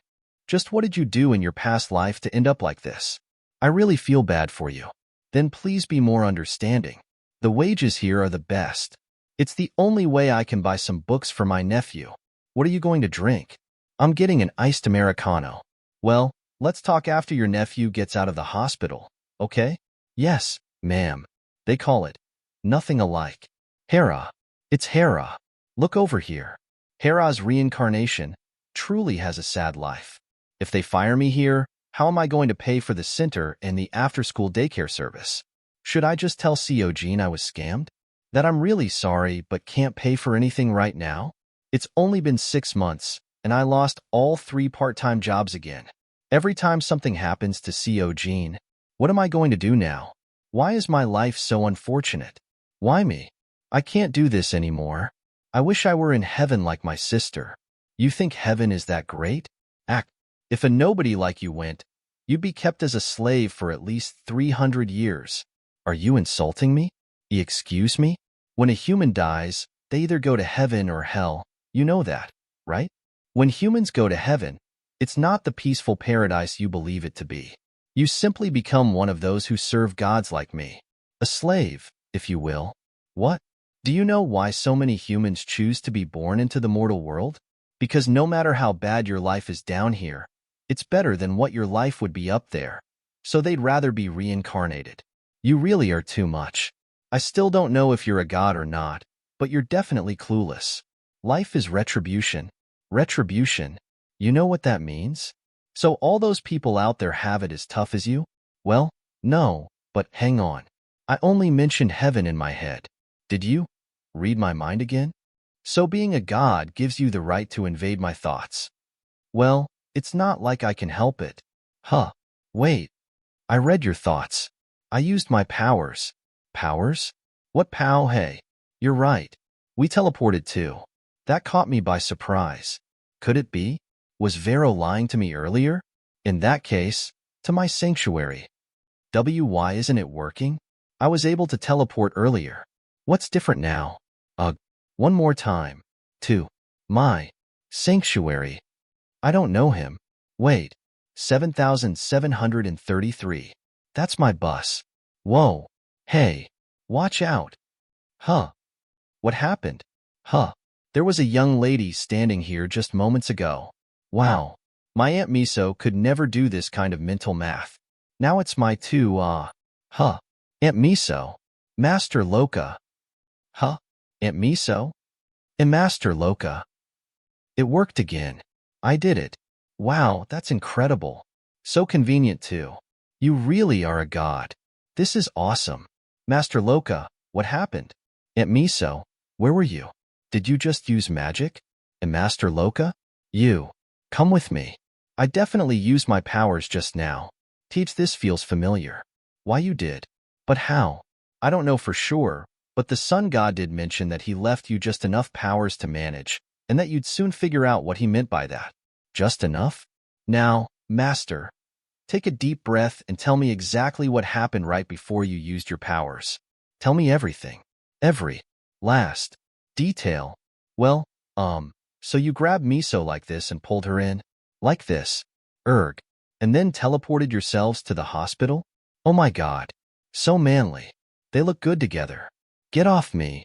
Just what did you do in your past life to end up like this? I really feel bad for you. Then please be more understanding. The wages here are the best. It's the only way I can buy some books for my nephew. What are you going to drink? I'm getting an iced Americano. Well, let's talk after your nephew gets out of the hospital, okay? Yes, ma'am. They call it nothing alike. Hera. It's Hera. Look over here. Hera's reincarnation truly has a sad life. If they fire me here, how am I going to pay for the center and the after-school daycare service? Should I just tell Seojin I was scammed? That I'm really sorry but can't pay for anything right now? It's only been 6 months, and I lost all 3 part-time jobs again. Every time something happens to Seojin, what am I going to do now? Why is my life so unfortunate? Why me? I can't do this anymore. I wish I were in heaven like my sister. You think heaven is that great? If a nobody like you went, you'd be kept as a slave for at least 300 years. Are you insulting me? Excuse me? When a human dies, they either go to heaven or hell. You know that, right? When humans go to heaven, it's not the peaceful paradise you believe it to be. You simply become one of those who serve gods like me. A slave, if you will. What? Do you know why so many humans choose to be born into the mortal world? Because no matter how bad your life is down here, it's better than what your life would be up there. So they'd rather be reincarnated. You really are too much. I still don't know if you're a god or not, but you're definitely clueless. Life is retribution. Retribution. You know what that means? So all those people out there have it as tough as you? Well, no, but hang on. I only mentioned heaven in my head. Did you? Read my mind again? So being a god gives you the right to invade my thoughts. Well, it's not like I can help it. Wait. I read your thoughts. I used my powers. Powers? What pow? Hey. You're right. We teleported too. That caught me by surprise. Could it be? Was Vero lying to me earlier? In that case, to my sanctuary. Why isn't it working? I was able to teleport earlier. What's different now? One more time. To my sanctuary. I don't know him. Wait. 7,733. That's my bus. Whoa. Hey. Watch out. Huh. What happened? Huh. There was a young lady standing here just moments ago. Wow. My Aunt Miso could never do this kind of mental math. Now it's my Huh. Aunt Miso. Master Loka. Huh? Aunt Miso? And Master Loka. It worked again. I did it. Wow, that's incredible. So convenient too. You really are a god. This is awesome. Master Loka, what happened? Aunt Miso, where were you? Did you just use magic? And Master Loka? You. Come with me. I definitely used my powers just now. Teach, this feels familiar. Why you did? But how? I don't know for sure, but the sun god did mention that he left you just enough powers to manage, and that you'd soon figure out what he meant by that. Just enough? Now, Master, take a deep breath and tell me exactly what happened right before you used your powers. Tell me everything. Every last detail. Well, so you grabbed Miso like this and pulled her in? Like this? And then teleported yourselves to the hospital? Oh my god. So manly. They look good together. Get off me.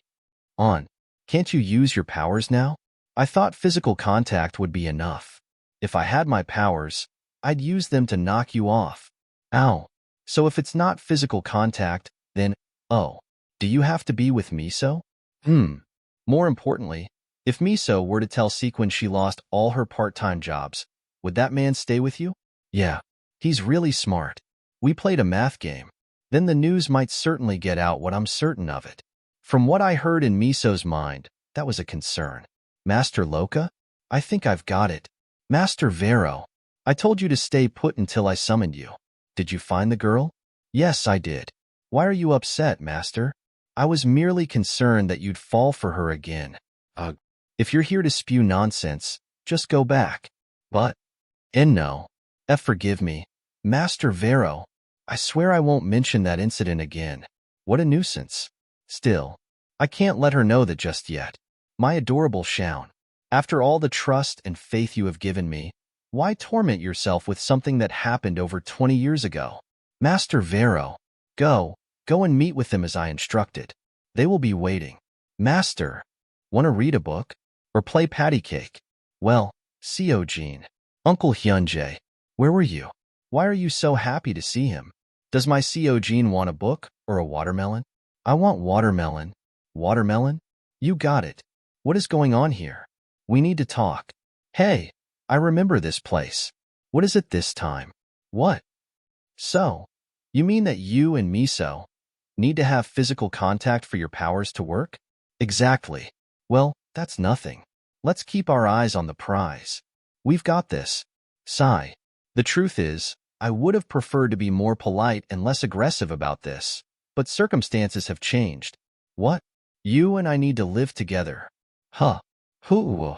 Can't you use your powers now? I thought physical contact would be enough. If I had my powers, I'd use them to knock you off. Ow. So if it's not physical contact, then, do you have to be with Miso? More importantly, if Miso were to tell Sequin she lost all her part-time jobs, would that man stay with you? Yeah. He's really smart. We played a math game. Then the news might certainly get out, what I'm certain of it. From what I heard in Miso's mind, that was a concern. Master Loka? I think I've got it. Master Vero, I told you to stay put until I summoned you. Did you find the girl? Yes, I did. Why are you upset, Master? I was merely concerned that you'd fall for her again. If you're here to spew nonsense, just go back. But, no. Forgive me. Master Vero, I swear I won't mention that incident again. What a nuisance. Still, I can't let her know that just yet. My adorable Shaun, after all the trust and faith you have given me, why torment yourself with something that happened over 20 years ago? Master Vero, go and meet with them as I instructed. They will be waiting. Master, want to read a book? Or play patty cake? Well, Seojin, Uncle Hyunjae, where were you? Why are you so happy to see him? Does my Seojin want a book or a watermelon? I want watermelon. Watermelon? You got it. What is going on here? We need to talk. Hey, I remember this place. What is it this time? What? So, you mean that you and Miso need to have physical contact for your powers to work? Exactly. Well, that's nothing. Let's keep our eyes on the prize. We've got this. Sigh. The truth is, I would have preferred to be more polite and less aggressive about this, but circumstances have changed. What? You and I need to live together. Huh. Who?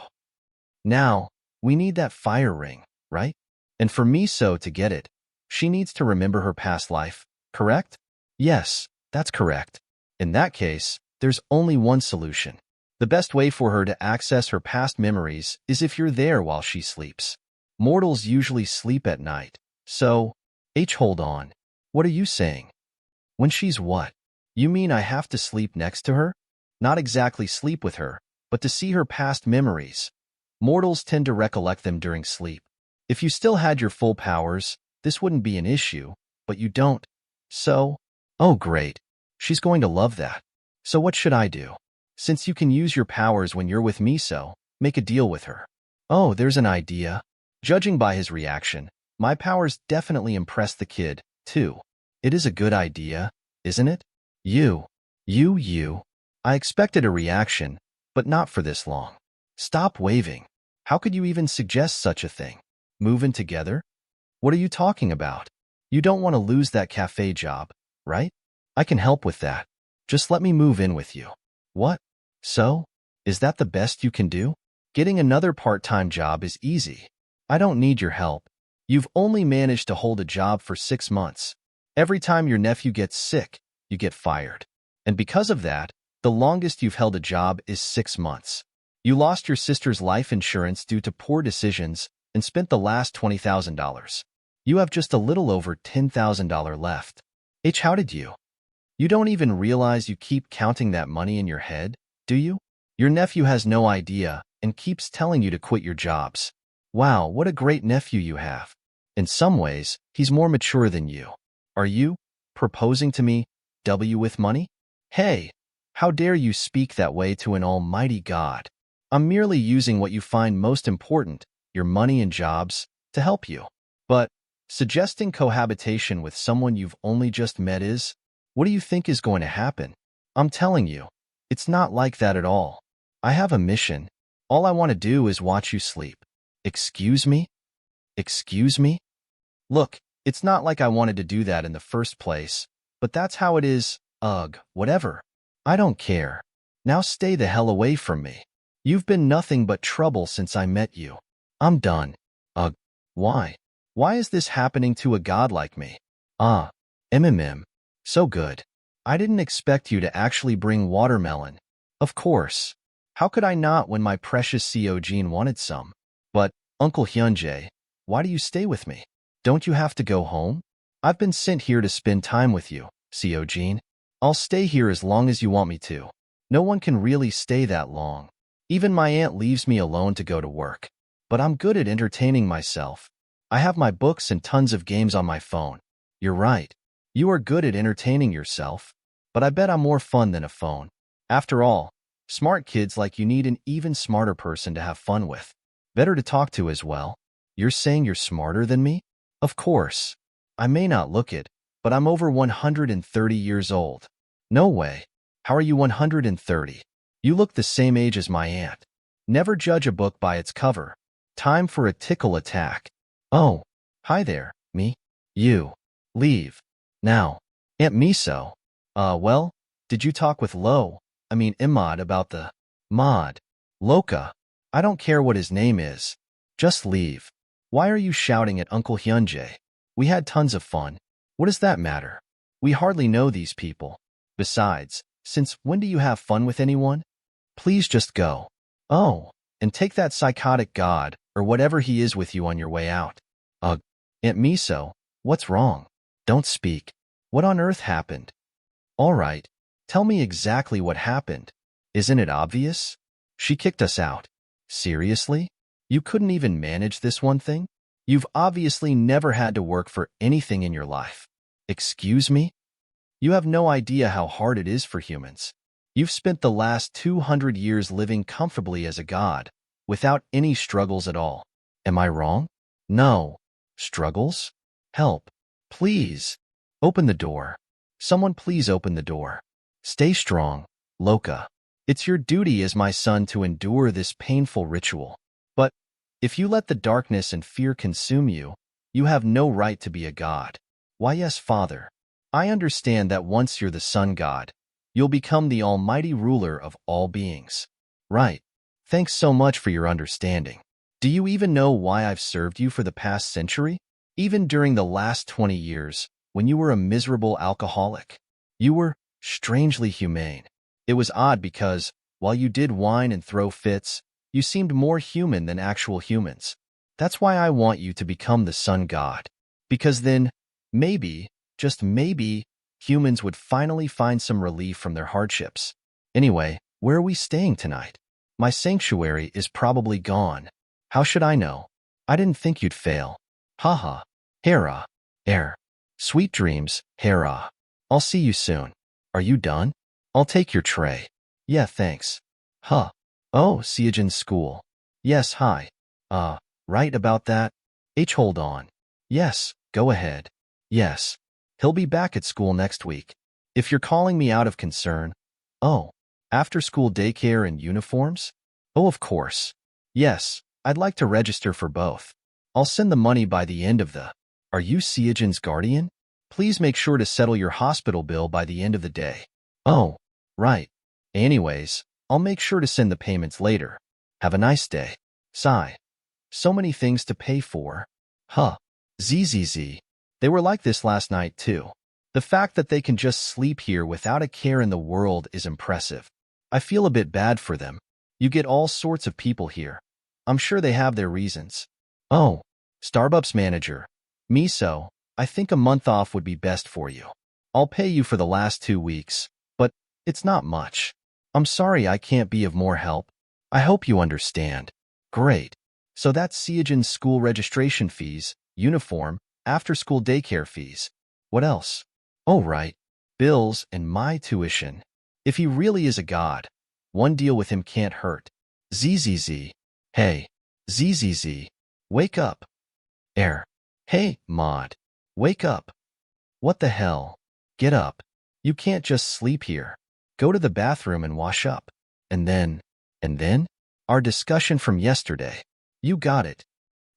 Now, we need that fire ring, right? And for Miso to get it, she needs to remember her past life, correct? Yes, that's correct. In that case, there's only one solution. The best way for her to access her past memories is if you're there while she sleeps. Mortals usually sleep at night, so, hold on. What are you saying? When she's what? You mean I have to sleep next to her? Not exactly sleep with her, but to see her past memories. Mortals tend to recollect them during sleep. If you still had your full powers, this wouldn't be an issue, but you don't. So, oh great. She's going to love that. So what should I do? Since you can use your powers when you're with Miso, make a deal with her. Oh, there's an idea. Judging by his reaction, my powers definitely impressed the kid, too. It is a good idea, isn't it? You. I expected a reaction, but not for this long. Stop waving. How could you even suggest such a thing? Move in together? What are you talking about? You don't want to lose that cafe job, right? I can help with that. Just let me move in with you. What? So? Is that the best you can do? Getting another part-time job is easy. I don't need your help. You've only managed to hold a job for 6 months. Every time your nephew gets sick, you get fired. And because of that, The longest you've held a job is 6 months. You lost your sister's life insurance due to poor decisions and spent the last $20,000. You have just a little over $10,000 left. How did you? You don't even realize you keep counting that money in your head, do you? Your nephew has no idea and keeps telling you to quit your jobs. Wow, what a great nephew you have. In some ways, he's more mature than you. Are you proposing to me, with money? Hey, how dare you speak that way to an almighty God? I'm merely using what you find most important, your money and jobs, to help you. But suggesting cohabitation with someone you've only just met is, what do you think is going to happen? I'm telling you, it's not like that at all. I have a mission. All I want to do is watch you sleep. Excuse me? Excuse me? Look, it's not like I wanted to do that in the first place, but that's how it is. Ugh, whatever. I don't care. Now stay the hell away from me. You've been nothing but trouble since I met you. I'm done. Ugh, why? Why is this happening to a god like me? So good. I didn't expect you to actually bring watermelon. Of course. How could I not when my precious Seojin wanted some? But, Uncle Hyunjae, why do you stay with me? Don't you have to go home? I've been sent here to spend time with you, Seojin. I'll stay here as long as you want me to. No one can really stay that long. Even my aunt leaves me alone to go to work. But I'm good at entertaining myself. I have my books and tons of games on my phone. You're right. You are good at entertaining yourself. But I bet I'm more fun than a phone. After all, smart kids like you need an even smarter person to have fun with. Better to talk to as well. You're saying you're smarter than me? Of course. I may not look it, but I'm over 130 years old. No way. How are you 130? You look the same age as my aunt. Never judge a book by its cover. Time for a tickle attack. Oh, hi there, me. You. Leave. Now. Aunt Miso. Well, did you talk with Imad about the mod? Loka. I don't care what his name is. Just leave. Why are you shouting at Uncle Hyunjae? We had tons of fun. What does that matter? We hardly know these people. Besides, since when do you have fun with anyone? Please just go. Oh, and take that psychotic god, or whatever he is with you on your way out. Ugh. Aunt Miso, what's wrong? Don't speak. What on earth happened? All right, tell me exactly what happened. Isn't it obvious? She kicked us out. Seriously? You couldn't even manage this one thing? You've obviously never had to work for anything in your life. Excuse me? You have no idea how hard it is for humans. You've spent the last 200 years living comfortably as a god, without any struggles at all. Am I wrong? No. Struggles? Help. Please. Open the door. Someone please open the door. Stay strong, Loka. It's your duty as my son to endure this painful ritual. But if you let the darkness and fear consume you, you have no right to be a god. Why, yes, Father. I understand that once you're the sun god, you'll become the almighty ruler of all beings. Right. Thanks so much for your understanding. Do you even know why I've served you for the past century? Even during the last 20 years, when you were a miserable alcoholic, you were strangely humane. It was odd because, while you did whine and throw fits, you seemed more human than actual humans. That's why I want you to become the sun god. Because then, maybe, just maybe, humans would finally find some relief from their hardships. Anyway, where are we staying tonight? My sanctuary is probably gone. How should I know? I didn't think you'd fail. Haha. Hera. Sweet dreams, Hera. I'll see you soon. Are you done? I'll take your tray. Yeah, thanks. Huh. Oh, Seojin's school. Yes, hi. Right about that? Hold on. Yes, go ahead. Yes. He'll be back at school next week. If you're calling me out of concern. Oh, after-school daycare and uniforms? Oh, of course. Yes, I'd like to register for both. I'll send the money by the end of the... Are you Seojin's guardian? Please make sure to settle your hospital bill by the end of the day. Oh, right. Anyways, I'll make sure to send the payments later. Have a nice day. Sigh. So many things to pay for. Huh. ZZZ. They were like this last night, too. The fact that they can just sleep here without a care in the world is impressive. I feel a bit bad for them. You get all sorts of people here. I'm sure they have their reasons. Oh, Starbucks manager. Miso, I think a month off would be best for you. I'll pay you for the last 2 weeks, but it's not much. I'm sorry I can't be of more help. I hope you understand. Great. So that's Seojin's school registration fees, uniform, after-school daycare fees. What else? Oh, right. Bills and my tuition. If he really is a god, one deal with him can't hurt. ZZZ. Hey. ZZZ. Wake up. Air. Hey, Maud. Wake up. What the hell? Get up. You can't just sleep here. Go to the bathroom and wash up. And then? Our discussion from yesterday. You got it.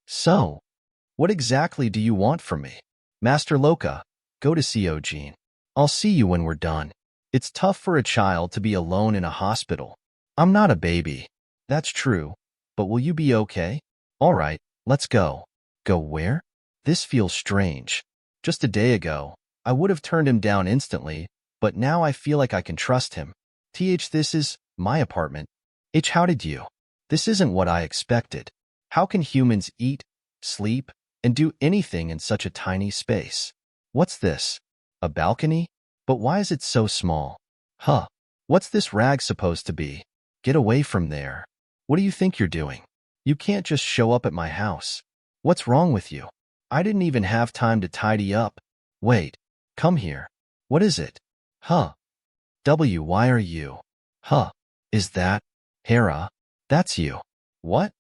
So, what exactly do you want from me? Master Loka, go to Seojin. I'll see you when we're done. It's tough for a child to be alone in a hospital. I'm not a baby. That's true. But will you be okay? All right, let's go. Go where? This feels strange. Just a day ago, I would have turned him down instantly, but now I feel like I can trust him. This is my apartment. How did you? This isn't what I expected. How can humans eat, sleep, and do anything in such a tiny space? What's this? A balcony? But why is it so small? Huh. What's this rag supposed to be? Get away from there. What do you think you're doing? You can't just show up at my house. What's wrong with you? I didn't even have time to tidy up. Wait. Come here. What is it? Huh. Why are you? Huh. Is that Hera? That's you. What?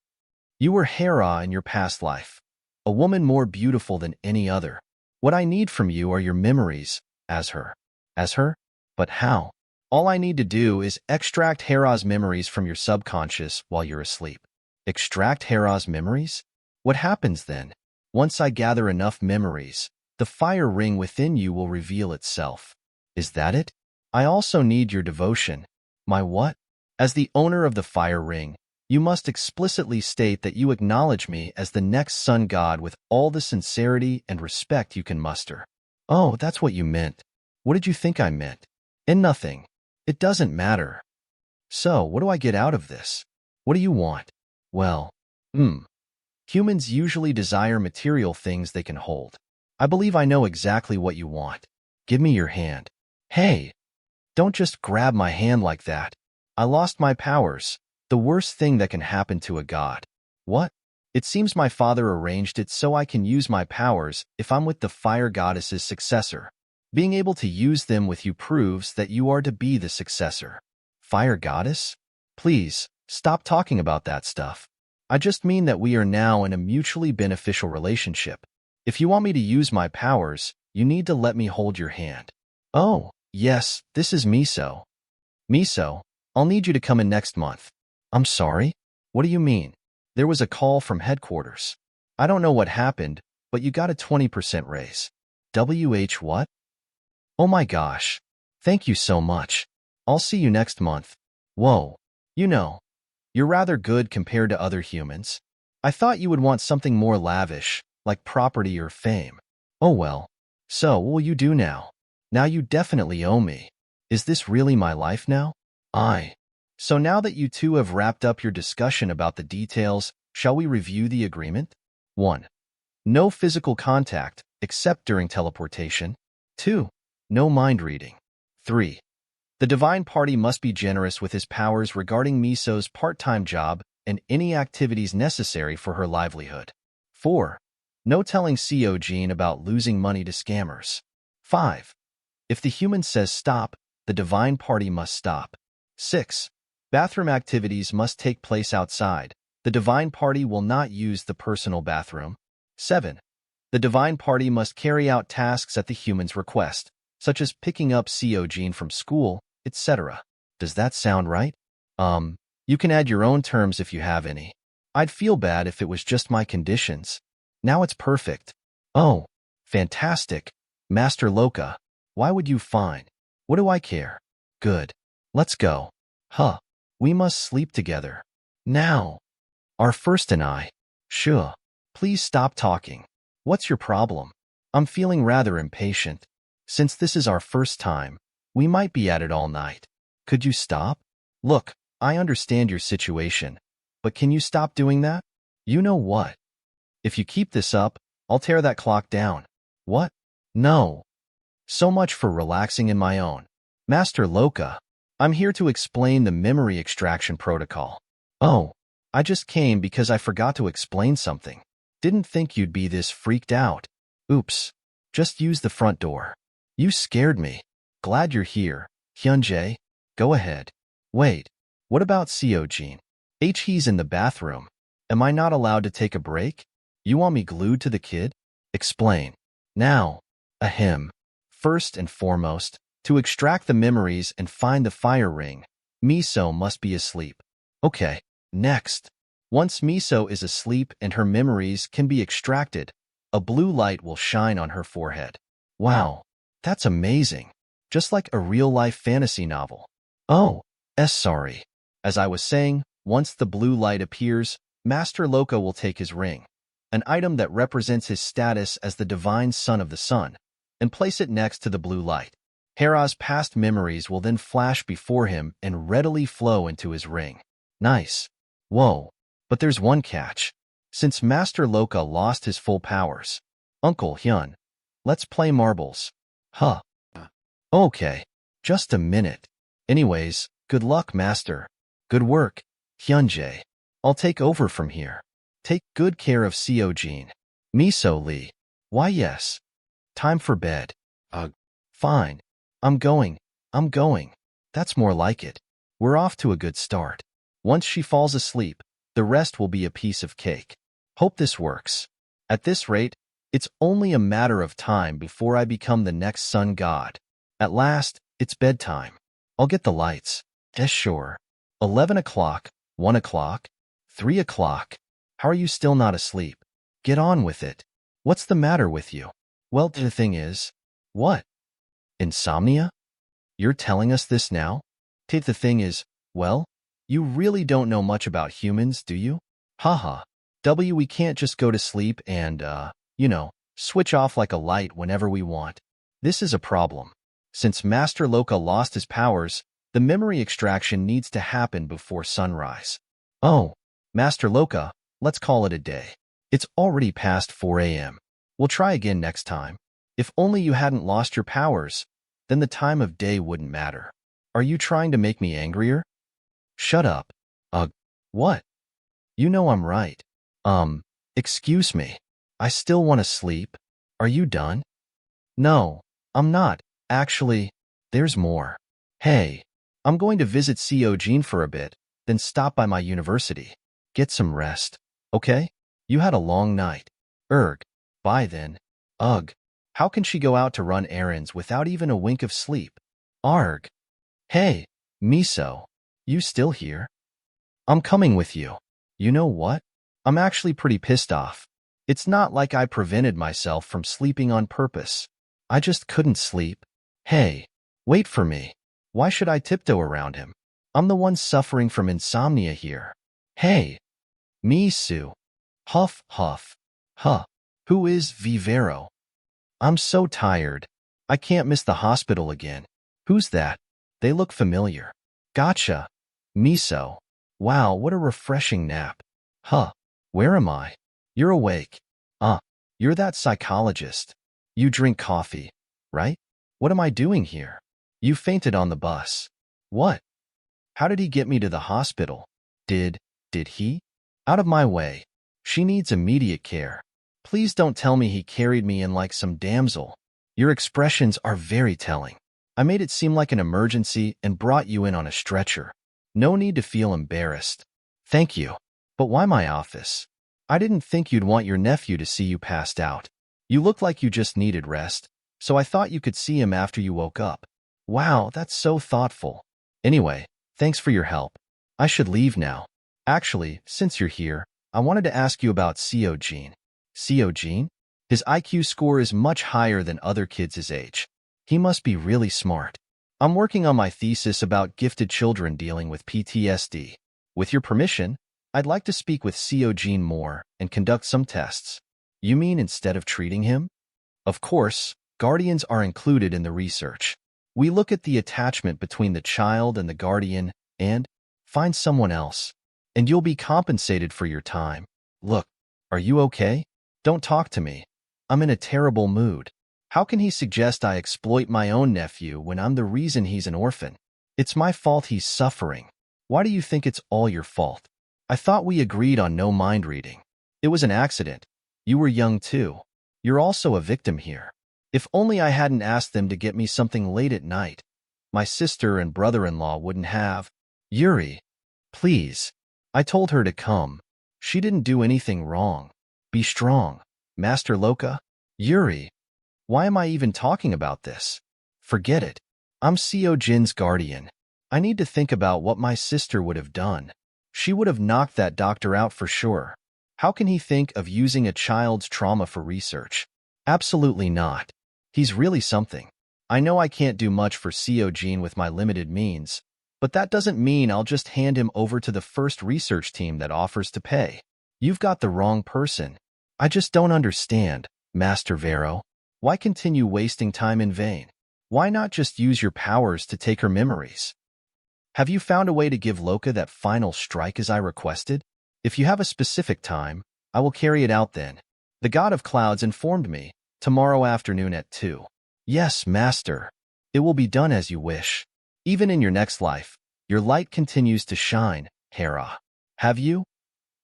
You were Hera in your past life. A woman more beautiful than any other. What I need from you are your memories as her. As her? But how? All I need to do is extract Hera's memories from your subconscious while you're asleep. Extract Hera's memories? What happens then? Once I gather enough memories, the fire ring within you will reveal itself. Is that it? I also need your devotion. My what? As the owner of the fire ring, you must explicitly state that you acknowledge me as the next sun god with all the sincerity and respect you can muster. Oh, that's what you meant. What did you think I meant? And nothing. It doesn't matter. So, what do I get out of this? What do you want? Well, humans usually desire material things they can hold. I believe I know exactly what you want. Give me your hand. Hey, don't just grab my hand like that. I lost my powers. The worst thing that can happen to a god. What? It seems my father arranged it so I can use my powers if I'm with the fire goddess's successor. Being able to use them with you proves that you are to be the successor. Fire goddess? Please, stop talking about that stuff. I just mean that we are now in a mutually beneficial relationship. If you want me to use my powers, you need to let me hold your hand. Oh, yes, this is Miso. Miso, I'll need you to come in next month. I'm sorry? What do you mean? There was a call from headquarters. I don't know what happened, but you got a 20% raise. What? Oh my gosh. Thank you so much. I'll see you next month. Whoa. You're rather good compared to other humans. I thought you would want something more lavish, like property or fame. Oh well. So, what will you do now? Now you definitely owe me. Is this really my life now? So now that you two have wrapped up your discussion about the details, shall we review the agreement? 1. No physical contact, except during teleportation. 2. No mind reading. 3. The Divine Party must be generous with his powers regarding Miso's part-time job and any activities necessary for her livelihood. 4. No telling Seojin about losing money to scammers. 5. If the human says stop, the Divine Party must stop. 6. Bathroom activities must take place outside. The Divine Party will not use the personal bathroom. 7. The Divine Party must carry out tasks at the human's request, such as picking up Seojin from school, etc. Does that sound right? You can add your own terms if you have any. I'd feel bad if it was just my conditions. Now it's perfect. Oh, fantastic. Master Loka, why would you fine? What do I care? Good. Let's go. Huh. We must sleep together. Now. Our first and I. Sure. Please stop talking. What's your problem? I'm feeling rather impatient. Since this is our first time, we might be at it all night. Could you stop? Look, I understand your situation, but can you stop doing that? You know what? If you keep this up, I'll tear that clock down. What? No. So much for relaxing in my own. Master Loka, I'm here to explain the memory extraction protocol. Oh, I just came because I forgot to explain something. Didn't think you'd be this freaked out. Oops. Just use the front door. You scared me. Glad you're here. Hyunjae, go ahead. Wait, what about Seojin? He's in the bathroom. Am I not allowed to take a break? You want me glued to the kid? Explain. Now, ahem. First and foremost, to extract the memories and find the fire ring, Miso must be asleep. Okay, next. Once Miso is asleep and her memories can be extracted, a blue light will shine on her forehead. Wow, that's amazing. Just like a real-life fantasy novel. Oh, sorry. As I was saying, once the blue light appears, Master Loka will take his ring, an item that represents his status as the divine son of the sun, and place it next to the blue light. Hera's past memories will then flash before him and readily flow into his ring. Nice. Whoa. But there's one catch. Since Master Loka lost his full powers, Uncle Hyun, let's play marbles. Huh. Okay. Just a minute. Anyways, good luck, Master. Good work, Hyunjae. I'll take over from here. Take good care of Seojin. Miso Lee. Why yes. Time for bed. Fine. I'm going. That's more like it. We're off to a good start. Once she falls asleep, the rest will be a piece of cake. Hope this works. At this rate, it's only a matter of time before I become the next sun god. At last, it's bedtime. I'll get the lights. Sure. 11 o'clock, 1 o'clock, 3 o'clock. How are you still not asleep? Get on with it. What's the matter with you? Well, the thing is, what? Insomnia? You're telling us this now? The thing is, well, you really don't know much about humans, do you? Haha. We can't just go to sleep and, switch off like a light whenever we want. This is a problem. Since Master Loka lost his powers, the memory extraction needs to happen before sunrise. Oh, Master Loka, let's call it a day. It's already past 4 a.m. We'll try again next time. If only you hadn't lost your powers, then the time of day wouldn't matter. Are you trying to make me angrier? Shut up. What? You know I'm right. Excuse me. I still want to sleep. Are you done? No, I'm not. Actually, there's more. Hey, I'm going to visit Seojin for a bit, then stop by my university. Get some rest, okay? You had a long night. Bye then. Ugh. How can she go out to run errands without even a wink of sleep? Arg. Hey, Miso. You still here? I'm coming with you. You know what? I'm actually pretty pissed off. It's not like I prevented myself from sleeping on purpose. I just couldn't sleep. Hey, wait for me. Why should I tiptoe around him? I'm the one suffering from insomnia here. Hey. Misu. Huff, huff. Huh. Who is Vivero? I'm so tired. I can't miss the hospital again. Who's that? They look familiar. Gotcha. Miso. Wow, what a refreshing nap. Huh. Where am I? You're awake. You're that psychologist. You drink coffee, right? What am I doing here? You fainted on the bus. What? How did he get me to the hospital? Did he? Out of my way. She needs immediate care. Please don't tell me he carried me in like some damsel. Your expressions are very telling. I made it seem like an emergency and brought you in on a stretcher. No need to feel embarrassed. Thank you. But why my office? I didn't think you'd want your nephew to see you passed out. You looked like you just needed rest, so I thought you could see him after you woke up. Wow, that's so thoughtful. Anyway, thanks for your help. I should leave now. Actually, since you're here, I wanted to ask you about Seojin. Seojin? His IQ score is much higher than other kids his age. He must be really smart. I'm working on my thesis about gifted children dealing with PTSD. With your permission, I'd like to speak with Seojin more and conduct some tests. You mean instead of treating him? Of course, guardians are included in the research. We look at the attachment between the child and the guardian and find someone else, and you'll be compensated for your time. Look, are you okay? Don't talk to me. I'm in a terrible mood. How can he suggest I exploit my own nephew when I'm the reason he's an orphan? It's my fault he's suffering. Why do you think it's all your fault? I thought we agreed on no mind reading. It was an accident. You were young too. You're also a victim here. If only I hadn't asked them to get me something late at night. My sister and brother-in-law wouldn't have. Yuri, please. I told her to come. She didn't do anything wrong. Be strong, Master Loka. Yuri, why am I even talking about this? Forget it. I'm Seo Jin's guardian. I need to think about what my sister would have done. She would have knocked that doctor out for sure. How can he think of using a child's trauma for research? Absolutely not. He's really something. I know I can't do much for Seo Jin with my limited means, but that doesn't mean I'll just hand him over to the first research team that offers to pay. You've got the wrong person. I just don't understand, Master Vero. Why continue wasting time in vain? Why not just use your powers to take her memories? Have you found a way to give Loka that final strike as I requested? If you have a specific time, I will carry it out then. The God of Clouds informed me, tomorrow afternoon at 2. Yes, Master. It will be done as you wish. Even in your next life, your light continues to shine, Hera. Have you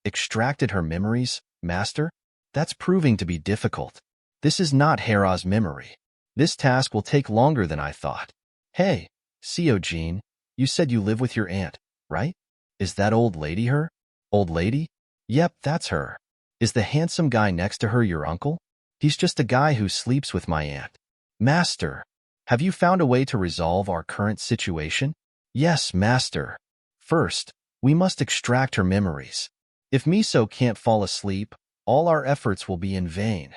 extracted her memories, Master? That's proving to be difficult. This is not Hera's memory. This task will take longer than I thought. Hey, Seo Jin, you said you live with your aunt, right? Is that old lady her? Old lady? Yep, that's her. Is the handsome guy next to her your uncle? He's just a guy who sleeps with my aunt. Master, have you found a way to resolve our current situation? Yes, Master. First, we must extract her memories. If Miso can't fall asleep, all our efforts will be in vain.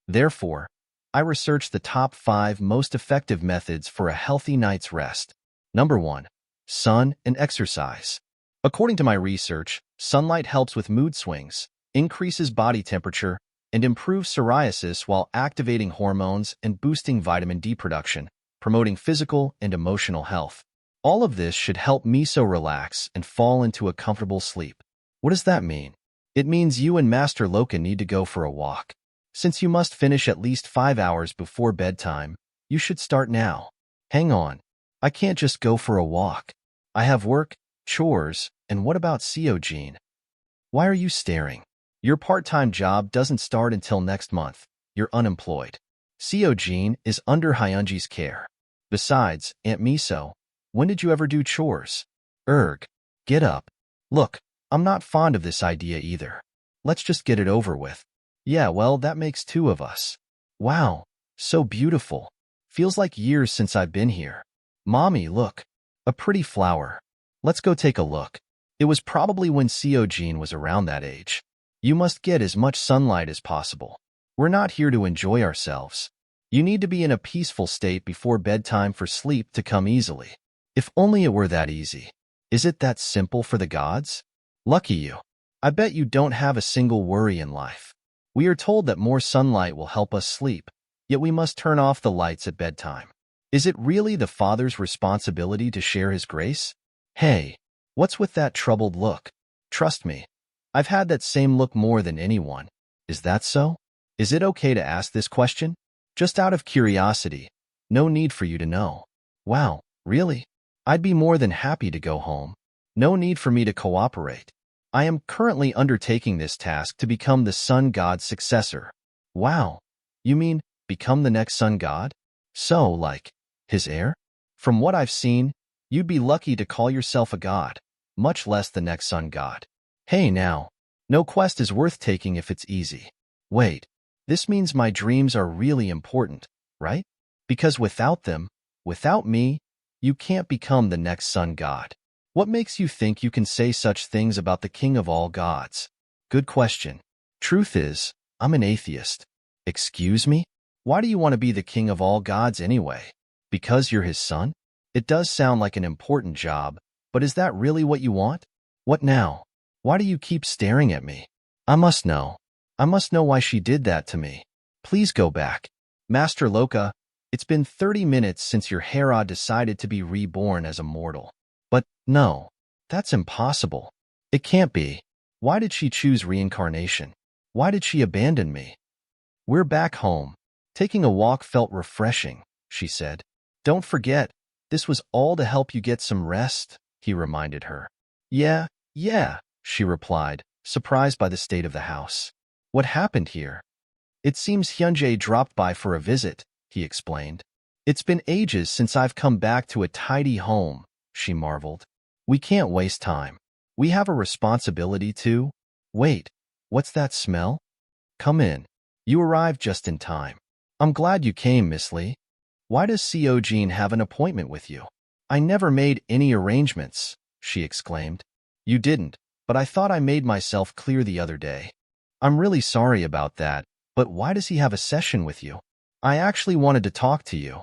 Therefore, I researched the top 5 most effective methods for a healthy night's rest. Number 1. Sun and exercise. According to my research, sunlight helps with mood swings, increases body temperature, and improves psoriasis while activating hormones and boosting vitamin D production, promoting physical and emotional health. All of this should help Miso relax and fall into a comfortable sleep. What does that mean? It means you and Master Loka need to go for a walk. Since you must finish at least 5 hours before bedtime, you should start now. Hang on. I can't just go for a walk. I have work, chores, and what about Seo Jin? Why are you staring? Your part-time job doesn't start until next month. You're unemployed. Seo Jin is under Hyunji's care. Besides, Aunt Miso, when did you ever do chores? Get up. Look, I'm not fond of this idea either. Let's just get it over with. Yeah, well, that makes 2 of us. Wow, so beautiful. Feels like years since I've been here. Mommy, look. A pretty flower. Let's go take a look. It was probably when Seo Jin was around that age. You must get as much sunlight as possible. We're not here to enjoy ourselves. You need to be in a peaceful state before bedtime for sleep to come easily. If only it were that easy. Is it that simple for the gods? Lucky you. I bet you don't have a single worry in life. We are told that more sunlight will help us sleep, yet we must turn off the lights at bedtime. Is it really the Father's responsibility to share his grace? Hey, what's with that troubled look? Trust me, I've had that same look more than anyone. Is that so? Is it okay to ask this question? Just out of curiosity. No need for you to know. Wow, really? I'd be more than happy to go home. No need for me to cooperate. I am currently undertaking this task to become the sun god's successor. Wow, you mean become the next sun god? So, like, his heir? From what I've seen, you'd be lucky to call yourself a god, much less the next sun god. Hey now, no quest is worth taking if it's easy. Wait, this means my dreams are really important, right? Because without them, without me, you can't become the next sun god. What makes you think you can say such things about the king of all gods? Good question. Truth is, I'm an atheist. Excuse me? Why do you want to be the king of all gods anyway? Because you're his son? It does sound like an important job, but is that really what you want? What now? Why do you keep staring at me? I must know. I must know why she did that to me. Please go back. Master Loka, it's been 30 minutes since your Hera decided to be reborn as a mortal. But No, that's impossible. It can't be. Why did she choose reincarnation? Why did she abandon me? We're back home. Taking a walk felt refreshing, she said. Don't forget, this was all to help you get some rest, he reminded her. Yeah, she replied, surprised by the state of the house. What happened here? It seems Hyunjae dropped by for a visit, he explained. It's been ages since I've come back to a tidy home, she marveled. We can't waste time. We have a responsibility too. Wait, what's that smell? Come in. You arrived just in time. I'm glad you came, Miss Lee. Why does Co. Jean have an appointment with you? I never made any arrangements, she exclaimed. You didn't, but I thought I made myself clear the other day. I'm really sorry about that, but why does he have a session with you? I actually wanted to talk to you.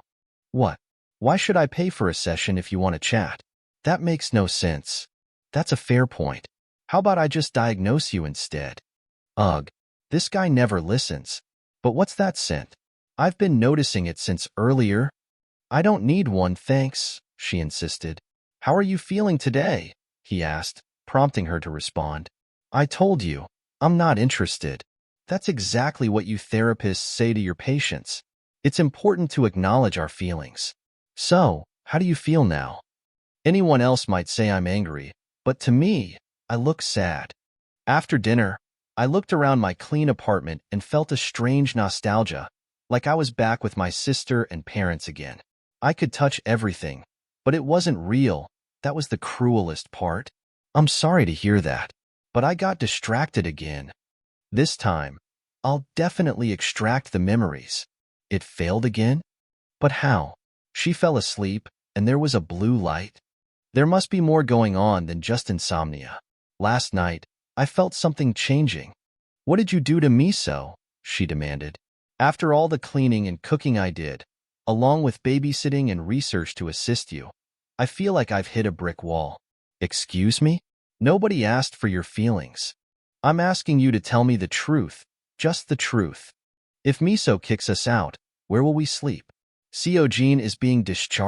What? Why should I pay for a session if you want to chat? That makes no sense. That's a fair point. How about I just diagnose you instead? Ugh, this guy never listens. But what's that scent? I've been noticing it since earlier. I don't need one, thanks, she insisted. How are you feeling today? He asked, prompting her to respond. I told you, I'm not interested. That's exactly what you therapists say to your patients. It's important to acknowledge our feelings. So, how do you feel now? Anyone else might say I'm angry, but to me, I look sad. After dinner, I looked around my clean apartment and felt a strange nostalgia, like I was back with my sister and parents again. I could touch everything, but it wasn't real. That was the cruelest part. I'm sorry to hear that, but I got distracted again. This time, I'll definitely extract the memories. It failed again? But how? She fell asleep, and there was a blue light. There must be more going on than just insomnia. Last night, I felt something changing. What did you do to Miso? She demanded. After all the cleaning and cooking I did, along with babysitting and research to assist you, I feel like I've hit a brick wall. Excuse me? Nobody asked for your feelings. I'm asking you to tell me the truth, just the truth. If Miso kicks us out, where will we sleep? Co. Jean is being discharged.